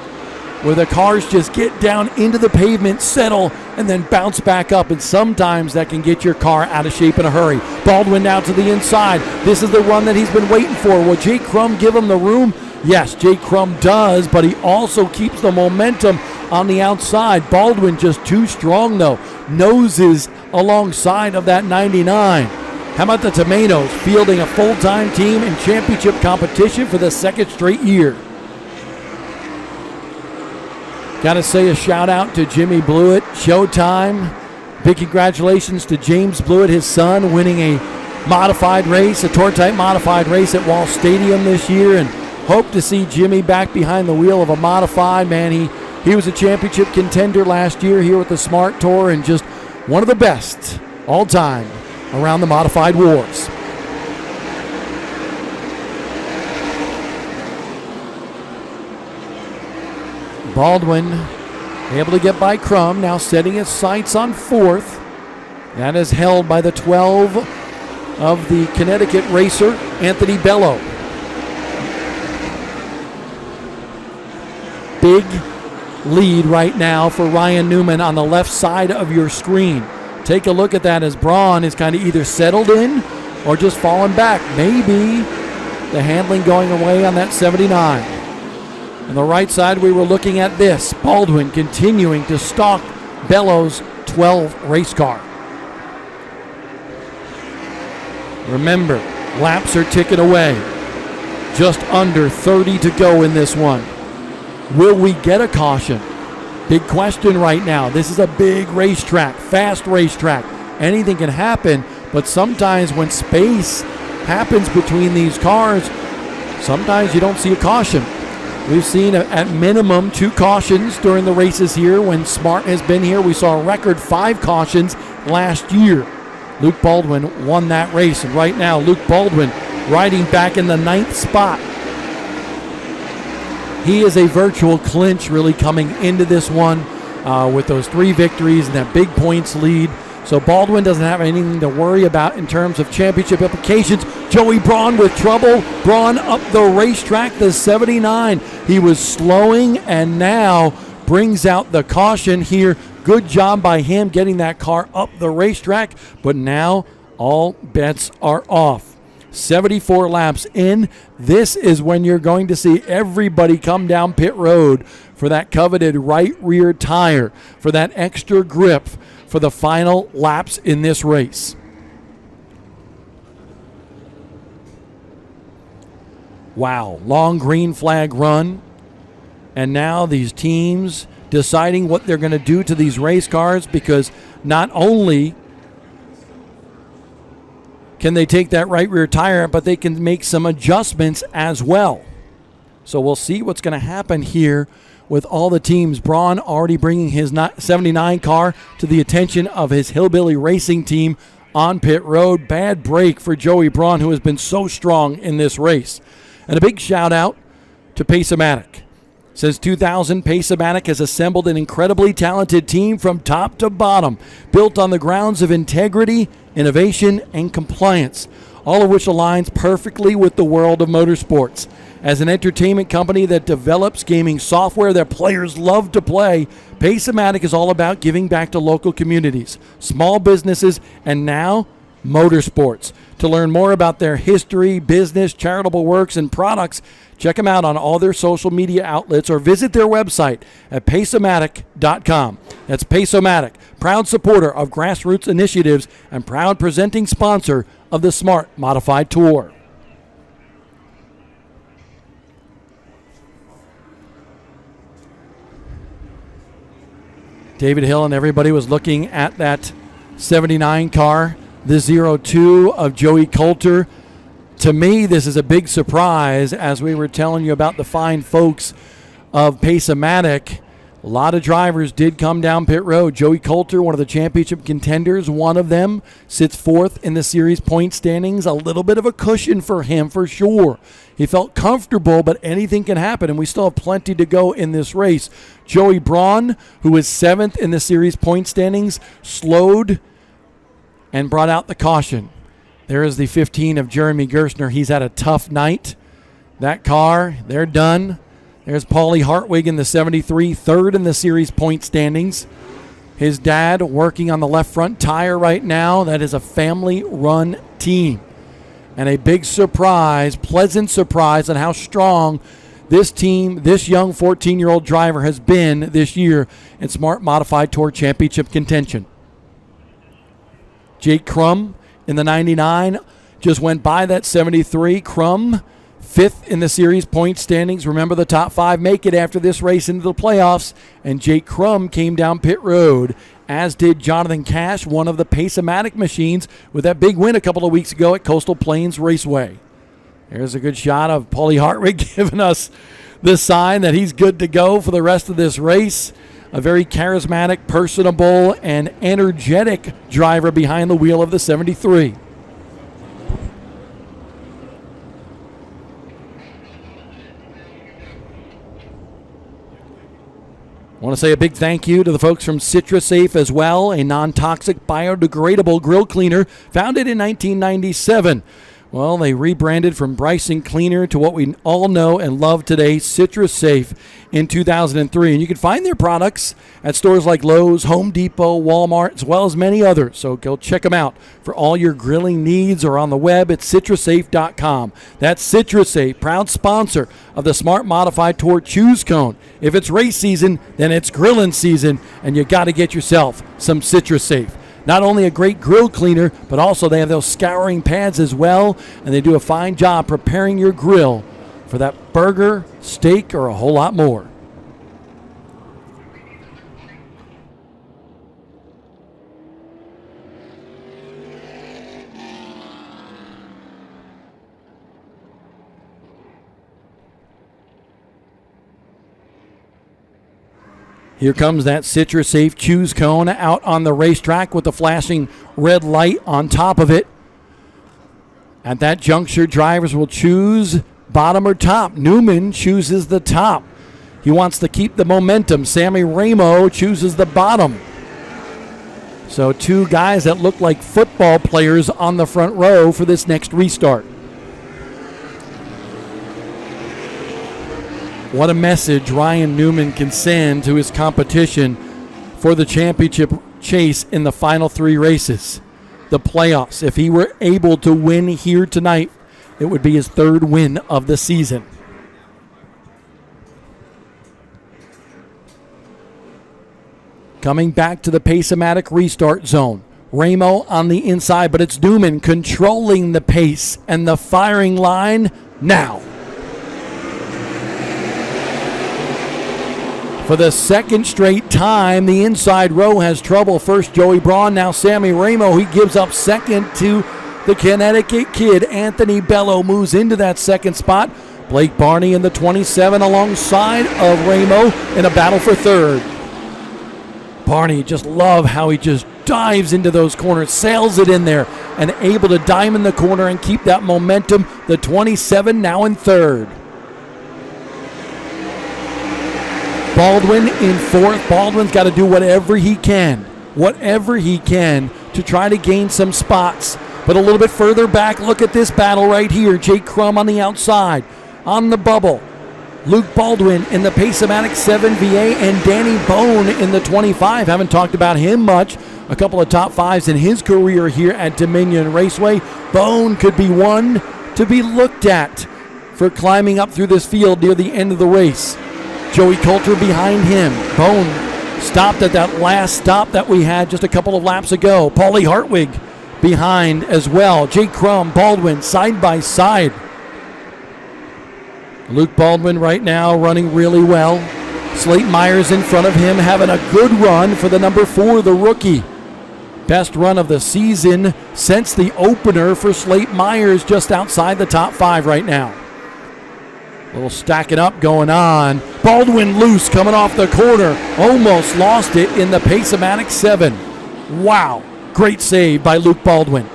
where the cars just get down into the pavement, settle, and then bounce back up, and sometimes that can get your car out of shape in a hurry. Baldwin now to the inside. This is the run that he's been waiting for. Will Jake Crum give him the room? Yes, Jake Crum does, but he also keeps the momentum on the outside. Baldwin just too strong, though. Noses alongside of that 99. How about the Tomatoes fielding a full-time team in championship competition for the second straight year? Got to say a shout-out to Jimmy Blewett, Showtime. Big congratulations to James Blewett, his son, winning a modified race, a tour-type modified race at Wall Stadium this year, and hope to see Jimmy back behind the wheel of a modified. Man, he was a championship contender last year here with the Smart Tour, and just one of the best all time around the modified wars. Baldwin able to get by Crum, now setting his sights on fourth. That is held by the 12 of the Connecticut racer, Anthony Bello. Big lead right now for Ryan Newman on the left side of your screen. Take a look at that as Braun is kind of either settled in or just falling back. Maybe the handling going away on that 79. On the right side, we were looking at this. Baldwin continuing to stalk Bello's 12 race car. Remember, laps are ticking away. Just under 30 to go in this one. Will we get a caution? Big question right now. This is a big racetrack, fast racetrack. Anything can happen, but sometimes when space happens between these cars, sometimes you don't see a caution. We've seen at minimum 2 cautions during the races here. When Smart has been here, we saw a record 5 cautions last year. Luke Baldwin won that race, and right now Luke Baldwin riding back in the 9th spot. He is a virtual clinch really coming into this one with those 3 victories and that big points lead. So Baldwin doesn't have anything to worry about in terms of championship implications. Joey Braun with trouble. Braun up the racetrack, the 79. He was slowing and now brings out the caution here. Good job by him getting that car up the racetrack, but now all bets are off. 74 laps in. This is when you're going to see everybody come down pit road for that coveted right rear tire, for that extra grip, for the final laps in this race. Wow, long green flag run. And now these teams deciding what they're going to do to these race cars, because not only can they take that right rear tire, but they can make some adjustments as well. So we'll see what's going to happen here with all the teams. Braun already bringing his 79 car to the attention of his Hillbilly Racing team on pit road. Bad break for Joey Braun, who has been so strong in this race. And a big shout out to Pace-O-Matic. Since 2000, Pace-O-Matic has assembled an incredibly talented team from top to bottom, built on the grounds of integrity, innovation, and compliance, all of which aligns perfectly with the world of motorsports. As an entertainment company that develops gaming software that players love to play, Pace-O-Matic is all about giving back to local communities, small businesses, and now motorsports. To learn more about their history, business, charitable works, and products, check them out on all their social media outlets or visit their website at paceomatic.com. That's Pace-O-Matic, proud supporter of grassroots initiatives and proud presenting sponsor of the Smart Modified Tour. David Hill and everybody was looking at that 79 car, the 02 of Joey Coulter. To me, this is a big surprise. As we were telling you about the fine folks of Pace-O-Matic, a lot of drivers did come down pit road. Joey Coulter, one of the championship contenders, one of them, sits fourth in the series point standings. A little bit of a cushion for him, for sure. He felt comfortable, but anything can happen, and we still have plenty to go in this race. Joey Braun, who is seventh in the series point standings, slowed and brought out the caution. There is the 15 of Jeremy Gerstner. He's had a tough night. That car, they're done. There's Paulie Hartwig in the 73, third in the series point standings. His dad working on the left front tire right now. That is a family-run team. And a big surprise, pleasant surprise on how strong this team, this young 14-year-old driver has been this year in Smart Modified Tour Championship contention. Jake Crum in the 99 just went by that 73. Crum, fifth in the series point standings. Remember, the top five make it after this race into the playoffs. And Jake Crum came down pit road, as did Jonathan Cash, one of the Pace-O-Matic machines, with that big win a couple of weeks ago at Coastal Plains Raceway. There's a good shot of Paulie Hartwig giving us the sign that he's good to go for the rest of this race. A very charismatic, personable, and energetic driver behind the wheel of the 73. I want to say a big thank you to the folks from CitraSafe as well, a non-toxic, biodegradable grill cleaner founded in 1997. Well, they rebranded from Bryson Cleaner to what we all know and love today, CitraSafe, in 2003. And you can find their products at stores like Lowe's, Home Depot, Walmart, as well as many others. So go check them out for all your grilling needs, or on the web at citrasafe.com. That's CitraSafe, proud sponsor of the Smart Modified Tour Choose Cone. If it's race season, then it's grilling season, and you got to get yourself some CitraSafe. Not only a great grill cleaner, but also they have those scouring pads as well, and they do a fine job preparing your grill for that burger, steak, or a whole lot more. Here comes that CitraSafe Choose Cone out on the racetrack with the flashing red light on top of it. At that juncture, drivers will choose bottom or top. Newman chooses the top. He wants to keep the momentum. Sammy Ramo chooses the bottom. So two guys that look like football players on the front row for this next restart. What a message Ryan Newman can send to his competition for the championship chase in the final three races. The playoffs. If he were able to win here tonight, it would be his third win of the season. Coming back to the Pace-O-Matic restart zone. Ramo on the inside, but it's Newman controlling the pace and the firing line now. For the second straight time, the inside row has trouble. First Joey Braun, now Sammy Ramo. He gives up second to the Connecticut kid. Anthony Bello moves into that second spot. Blake Barney in the 27 alongside of Ramo in a battle for third. Barney, just love how he just dives into those corners, sails it in there, and able to diamond the corner and keep that momentum. The 27 now in third. Baldwin in fourth. Baldwin's got to do whatever he can to try to gain some spots. But a little bit further back, look at this battle right here. Jake Crum on the outside, on the bubble. Luke Baldwin in the Pace-O-Matic 7 VA and Danny Bone in the 25. Haven't talked about him much. A couple of top fives in his career here at Dominion Raceway. Bone could be one to be looked at for climbing up through this field near the end of the race. Joey Coulter behind him. Bone stopped at that last stop that we had just a couple of laps ago. Paulie Hartwig behind as well. Jake Crum, Baldwin side by side. Luke Baldwin right now running really well. Slate Myers in front of him having a good run for the number 4, the rookie. Best run of the season since the opener for Slate Myers, just outside the top 5 right now. A little stacking up going on. Baldwin loose coming off the corner. Almost lost it in the Pace-O-Matic 7. Wow. Great save by Luke Baldwin.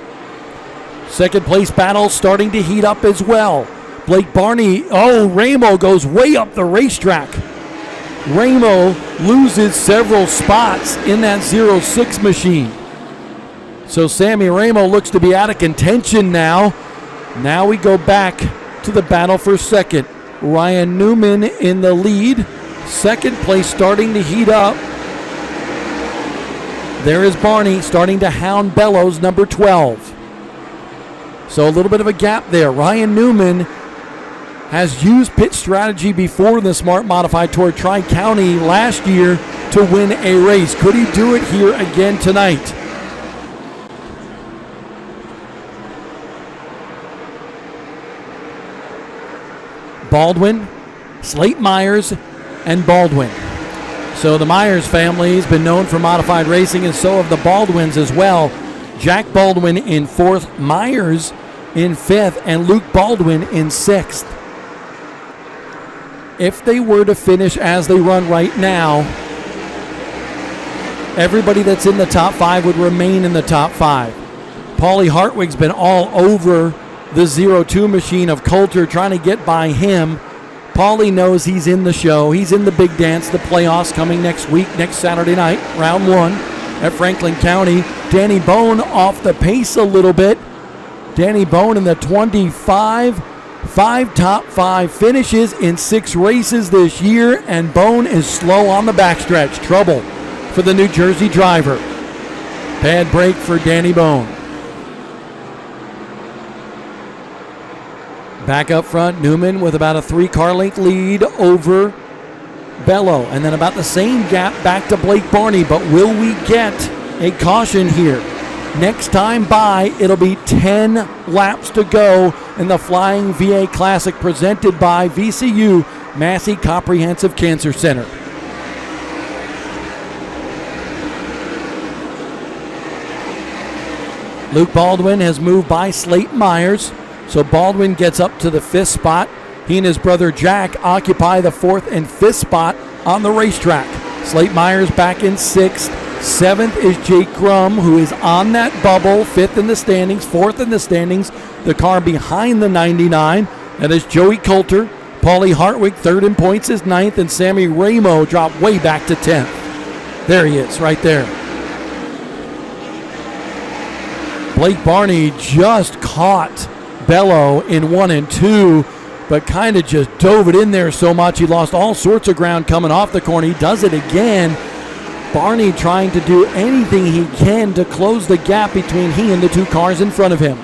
Second place battle starting to heat up as well. Blake Barney. Oh, Ramo goes way up the racetrack. Ramo loses several spots in that 06 machine. So Sammy Ramo looks to be out of contention now. Now we go back to the battle for second. Ryan Newman in the lead. Second place starting to heat up. There is Barney starting to hound Bellows, number 12. So a little bit of a gap there. Ryan Newman has used pit strategy before in the Smart Modified Tour Tri-County last year to win a race. Could he do it here again tonight? Baldwin, Slate Myers, and Baldwin. So the Myers family has been known for modified racing, and so have the Baldwins as well. Jack Baldwin in 4th, Myers in 5th, and Luke Baldwin in 6th. If they were to finish as they run right now, everybody that's in the top 5 would remain in the top 5. Paulie Hartwig's been all over the 02 machine of Coulter, trying to get by him. Paulie knows he's in the show. He's in the big dance, the playoffs coming next week, next Saturday night, round 1 at Franklin County. Danny Bone off the pace a little bit. Danny Bone in the 25. 5 top 5 finishes in 6 races this year, and Bone is slow on the backstretch. Trouble for the New Jersey driver. Bad break for Danny Bone. Back up front, Newman with about a 3-car length lead over Bello, and then about the same gap back to Blake Barney. But will we get a caution here? Next time by, it'll be 10 laps to go in the Flying VA Classic presented by VCU Massey Comprehensive Cancer Center. Luke Baldwin has moved by Slate Myers, so Baldwin gets up to the 5th spot. He and his brother Jack occupy the 4th and 5th spot on the racetrack. Slate Myers back in 6th. 7th is Jake Crum, who is on that bubble. 5th in the standings, 4th in the standings. The car behind the 99. That is Joey Coulter. Paulie Hartwig, 3rd in points, is 9th. And Sammy Ramo dropped way back to 10th. There he is, right there. Blake Barney just caught Bello in 1 and 2, but kind of just dove it in there so much he lost all sorts of ground coming off the corner. He does it again. Barney trying to do anything he can to close the gap between he and the 2 cars in front of him.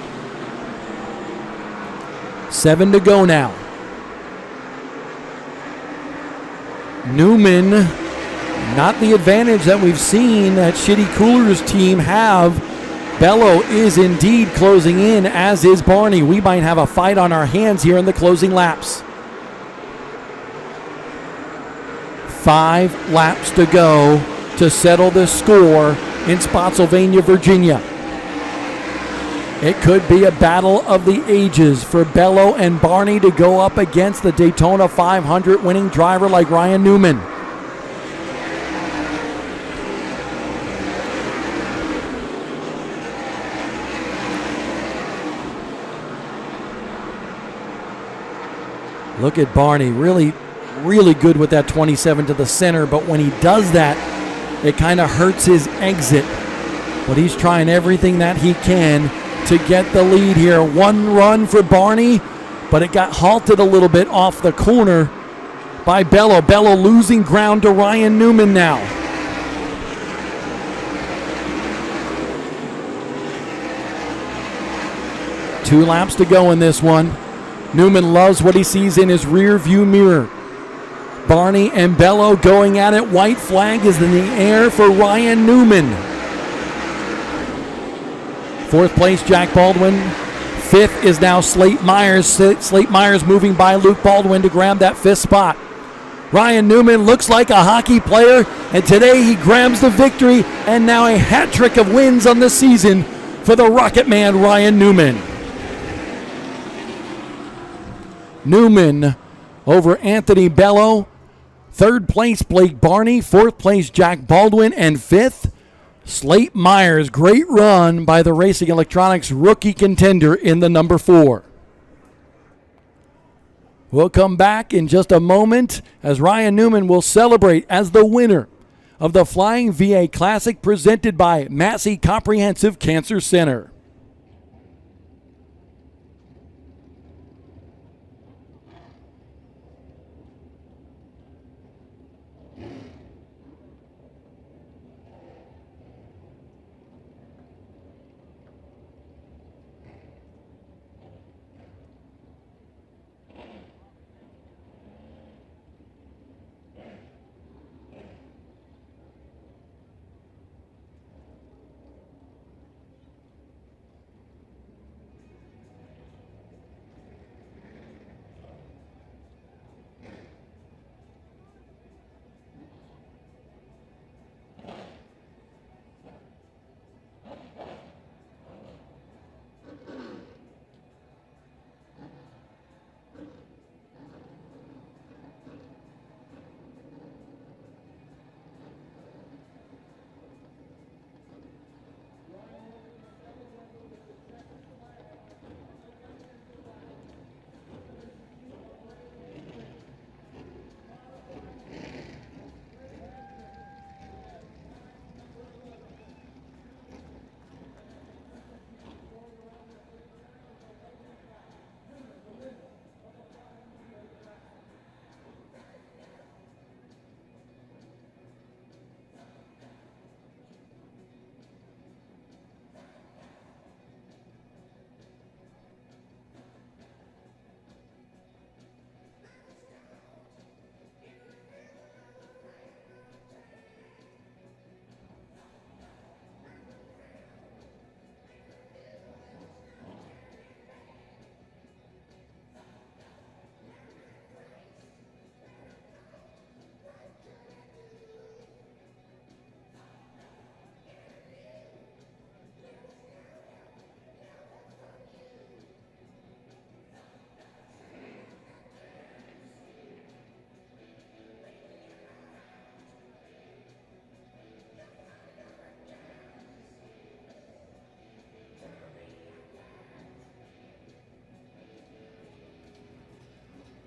7 to go now. Newman Not the advantage that we've seen that Shitty Coolers team have. Bello is indeed closing in, as is Barney. We might have a fight on our hands here in the closing laps. 5 laps to go to settle this score in Spotsylvania, Virginia. It could be a battle of the ages for Bello and Barney to go up against the Daytona 500 winning driver like Ryan Newman. Look at Barney, really good with that 27 to the center, but when he does that, it kind of hurts his exit. But he's trying everything that he can to get the lead here. 1 run for Barney, but it got halted a little bit off the corner by Bello. Bello losing ground to Ryan Newman now. Two laps to go in this one. Newman loves what he sees in his rear view mirror. Barney and Bello going at it. White flag is in the air for Ryan Newman. 4th place, Jack Baldwin. 5th is now Slate Myers. Slate Myers moving by Luke Baldwin to grab that 5th spot. Ryan Newman looks like a hockey player, and today he grabs the victory, and now a hat trick of wins on the season for the Rocket Man, Ryan Newman. Newman over Anthony Bello. 3rd place, Blake Barney. 4th place, Jack Baldwin. And 5th, Slate Myers. Great run by the Racing Electronics rookie contender in the number 4. We'll come back in just a moment as Ryan Newman will celebrate as the winner of the Flying VA Classic presented by Massey Comprehensive Cancer Center.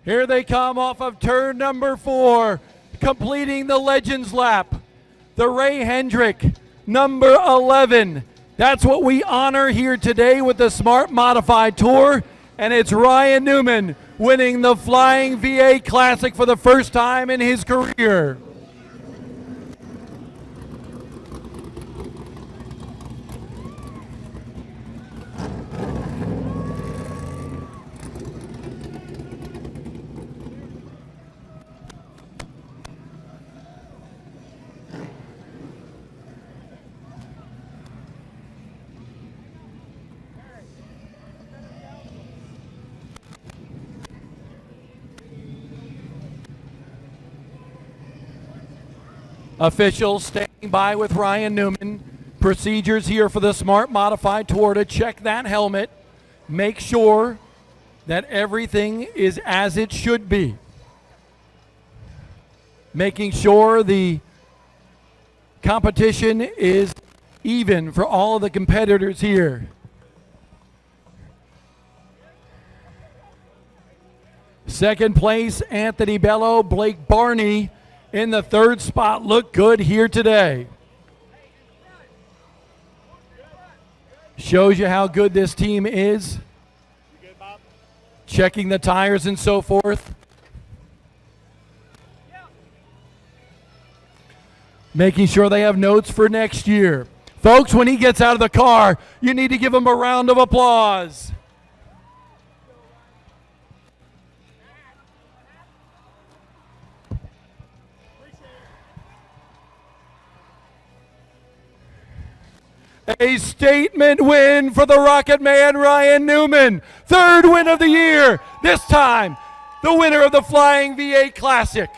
Here they come off of turn number 4, completing the Legends Lap. The Ray Hendrick, number 11. That's what we honor here today with the Smart Modified Tour, and it's Ryan Newman winning the Flying VA Classic for the first time in his career. Officials standing by with Ryan Newman. Procedures here for the Smart Modified Tour to check that helmet. Make sure that everything is as it should be. Making sure the competition is even for all of the competitors here. Second place, Anthony Bello. Blake Barney in the third spot. Look good here today. Shows you how good this team is. Checking the tires and so forth. Making sure they have notes for next year. Folks, when he gets out of the car, you need to give him a round of applause. A statement win for the Rocket Man, Ryan Newman. Third win of the year. This time, the winner of the Flying V8 Classic.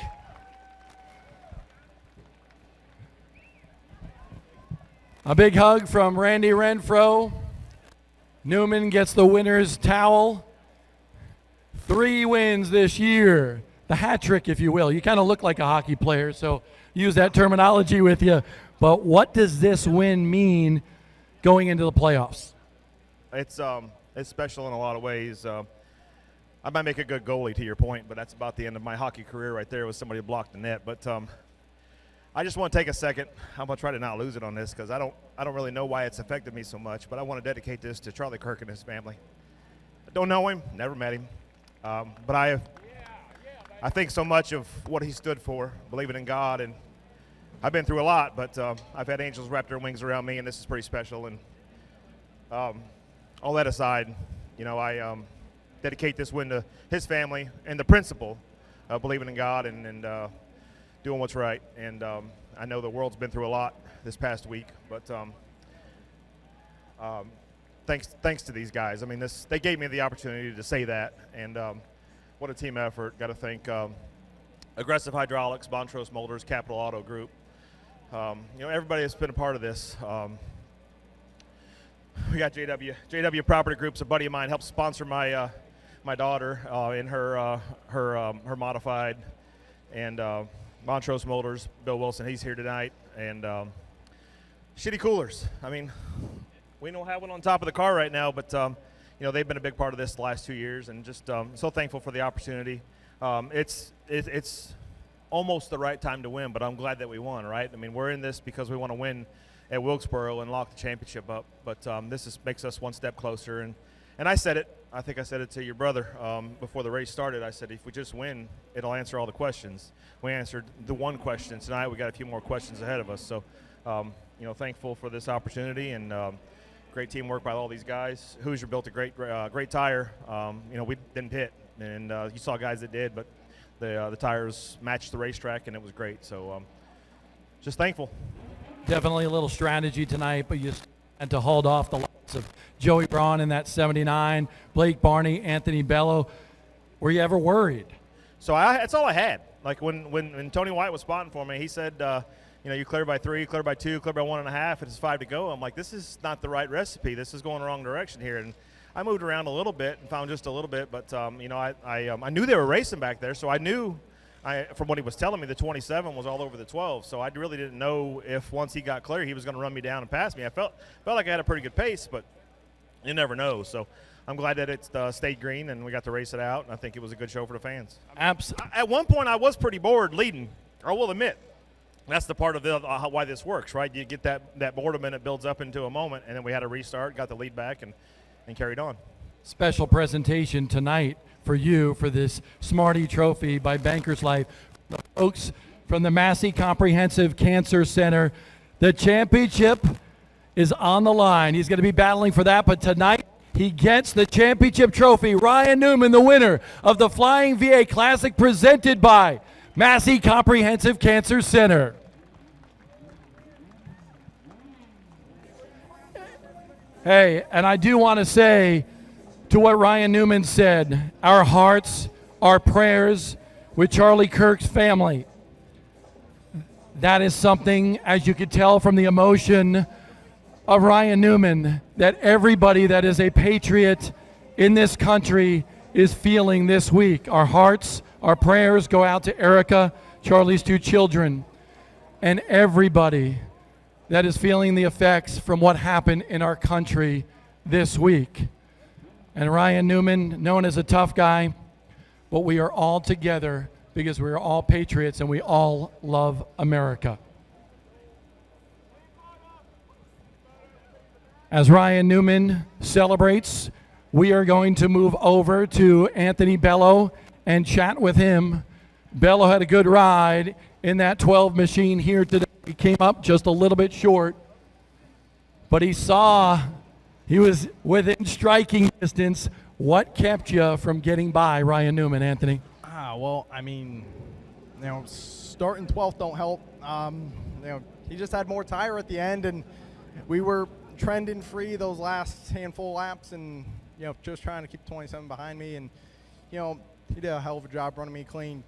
A big hug from Randy Renfro. Newman gets the winner's towel. 3 wins this year. The hat trick, if you will. You kind of look like a hockey player, so use that terminology with you. But what does this win mean going into the playoffs? It's special in a lot of ways. I might make a good goalie, to your point, but that's about the end of my hockey career right there, with somebody who blocked the net. But I just want to take a second. I'm going to try to not lose it on this, because I don't really know why it's affected me so much, but I want to dedicate this to Charlie Kirk and his family. I don't know him, never met him, but I think so much of what he stood for, believing in God, and I've been through a lot, but I've had angels wrap their wings around me, and this is pretty special. And all that aside, you know, I dedicate this win to his family and the principle of believing in God and doing what's right. And I know the world's been through a lot this past week, but thanks to these guys. I mean, they gave me the opportunity to say that, and what a team effort. Got to thank Aggressive Hydraulics, Montrose Molders, Capital Auto Group. You know, everybody that's been a part of this. We got JW Property Group's a buddy of mine, helped sponsor my my daughter in her modified, and Montrose Molders, Bill Wilson, he's here tonight, and Shitty Coolers. I mean, we don't have one on top of the car right now, but you know, they've been a big part of this the last 2 years, and just so thankful for the opportunity. It's almost the right time to win, but I'm glad that we won, right? I mean, we're in this because we want to win at Wilkesboro and lock the championship up, but this makes us one step closer. And I said it, I think I said it to your brother before the race started. I said, if we just win, it'll answer all the questions. We answered the one question tonight. We got a few more questions ahead of us. So, you know, thankful for this opportunity, and great teamwork by all these guys. Hoosier built a great tire. You know, we didn't pit, and you saw guys that did, but the tires matched the racetrack, and it was great. So just thankful. Definitely a little strategy tonight, but you had to hold off the likes of Joey Braun in that 79, Blake Barney, Anthony Bello. Were you ever worried? So that's all I had. Like when Tony White was spotting for me, he said, you know, you clear by 3, clear by 2, clear by 1.5, it's 5 to go. I'm like, this is not the right recipe. This is going the wrong direction here. And I moved around a little bit and found just a little bit, but you know, I knew they were racing back there, so I knew, from what he was telling me, the 27 was all over the 12. So I really didn't know if once he got clear, he was going to run me down and pass me. I felt like I had a pretty good pace, but you never know. So I'm glad that it stayed green and we got to race it out, and I think it was a good show for the fans. At one point, I was pretty bored leading. I will admit. That's the part of why this works, right? You get that boredom and it builds up into a moment, and then we had a restart, got the lead back, and carried on. Special presentation tonight for you for this Smarty Trophy by Bankers Life. The folks from the Massey Comprehensive Cancer Center. The championship is on the line. He's going to be battling for that, but tonight he gets the championship trophy. Ryan Newman, the winner of the Flying VA Classic, presented by Massey Comprehensive Cancer Center. Hey, and I do want to say to what Ryan Newman said, our hearts, our prayers with Charlie Kirk's family. That is something, as you could tell from the emotion of Ryan Newman, that everybody that is a patriot in this country is feeling this week. Our hearts, our prayers go out to Erica, Charlie's 2 children, and everybody that is feeling the effects from what happened in our country this week. And Ryan Newman, known as a tough guy, but we are all together because we are all patriots and we all love America. As Ryan Newman celebrates, we are going to move over to Anthony Bello and chat with him. Bello had a good ride in that 12 machine here today. He came up just a little bit short, but he was within striking distance. What kept you from getting by Ryan Newman, Anthony? Well, I mean, starting 12th don't help. He just had more tire at the end, and we were trending free those last handful of laps, and just trying to keep 27 behind me, and he did a hell of a job running me clean.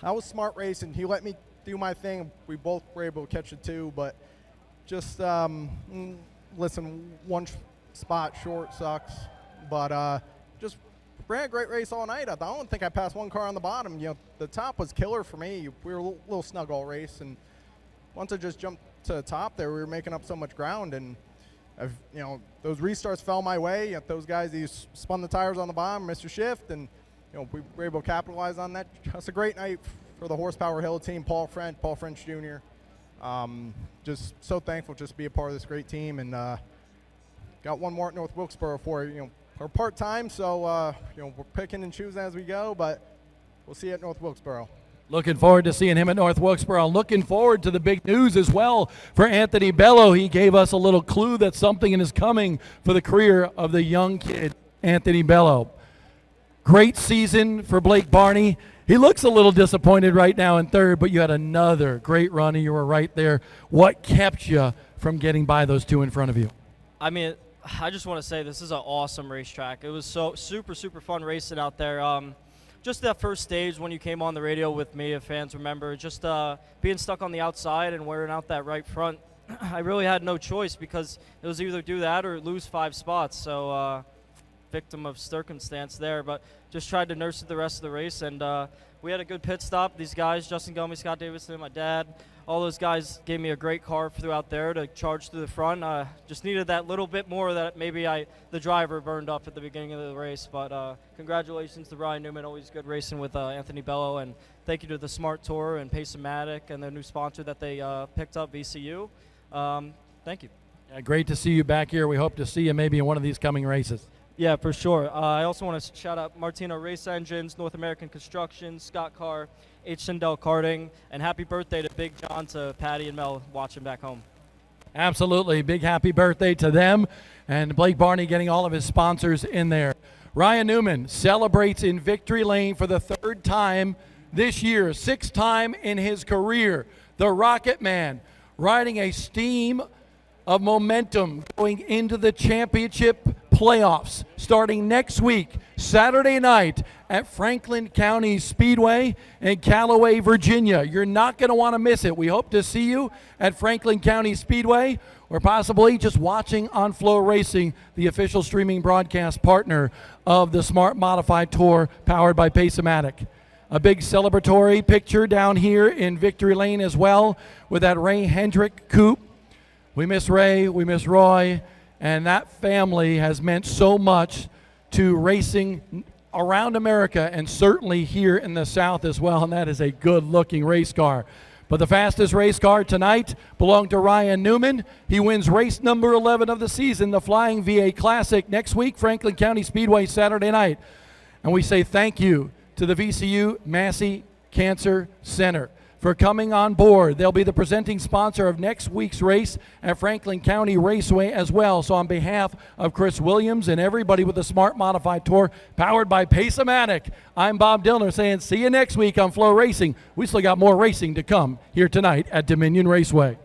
I was smart racing. He let me do my thing. We both were able to catch the 2, but just listen, one spot short sucks, but just ran a great race all night. I don't think I passed one car on the bottom. The top was killer for me. We were a little snug all race, and once I just jumped to the top there, we were making up so much ground, and those restarts fell my way. Those guys, he spun the tires on the bottom, missed a shift, and we were able to capitalize on that. Just a great night for the Horsepower Hill team, Paul French Jr. Just so thankful just to be a part of this great team, and got one more at North Wilkesboro for we're part-time, so we're picking and choosing as we go, but we'll see you at North Wilkesboro. Looking forward to seeing him at North Wilkesboro. Looking forward to the big news as well for Anthony Bello. He gave us a little clue that something is coming for the career of the young kid, Anthony Bello. Great season for Blake Barney. He looks a little disappointed right now in 3rd, but you had another great run and you were right there. What kept you from getting by those 2 in front of you? I mean, I just want to say this is an awesome racetrack. It was so super fun racing out there. Just that first stage when you came on the radio with me, if fans remember, just being stuck on the outside and wearing out that right front, I really had no choice because it was either do that or lose 5 spots. So victim of circumstance there, but just tried to nurse it the rest of the race, and we had a good pit stop. These guys, Justin Gummy, Scott Davidson, my dad, all those guys gave me a great car throughout there to charge through the front. Just needed that little bit more that maybe the driver burned up at the beginning of the race, but congratulations to Ryan Newman. Always good racing with Anthony Bello, and thank you to the Smart Tour and Pace-O-Matic and their new sponsor that they picked up, VCU. Thank you. Yeah, great to see you back here. We hope to see you maybe in one of these coming races. Yeah, for sure. I also want to shout out Martino Race Engines, North American Construction, Scott Carr, H. Sindel Karting, and happy birthday to Big John, to Patty and Mel watching back home. Absolutely. Big happy birthday to them, and Blake Barney getting all of his sponsors in there. Ryan Newman celebrates in Victory Lane for the 3rd time this year, 6th time in his career. The Rocket Man riding a steam of momentum going into the championship playoffs starting next week, Saturday night at Franklin County Speedway in Callaway, Virginia. You're not going to want to miss it. We hope to see you at Franklin County Speedway, or possibly just watching on Flow Racing, the official streaming broadcast partner of the Smart Modified Tour powered by Pace-O-Matic. A big celebratory picture down here in Victory Lane as well with that Ray Hendrick coupe. We miss Ray, we miss Roy, and that family has meant so much to racing around America and certainly here in the South as well, and that is a good-looking race car. But the fastest race car tonight belonged to Ryan Newman. He wins race number 11 of the season, the Flying VA Classic. Next week, Franklin County Speedway, Saturday night. And we say thank you to the VCU Massey Cancer Center for coming on board. They'll be the presenting sponsor of next week's race at Franklin County Raceway as well. So on behalf of Chris Williams and everybody with the Smart Modified Tour powered by Pace-O-Matic, I'm Bob Dillner saying see you next week on Flow Racing. We still got more racing to come here tonight at Dominion Raceway.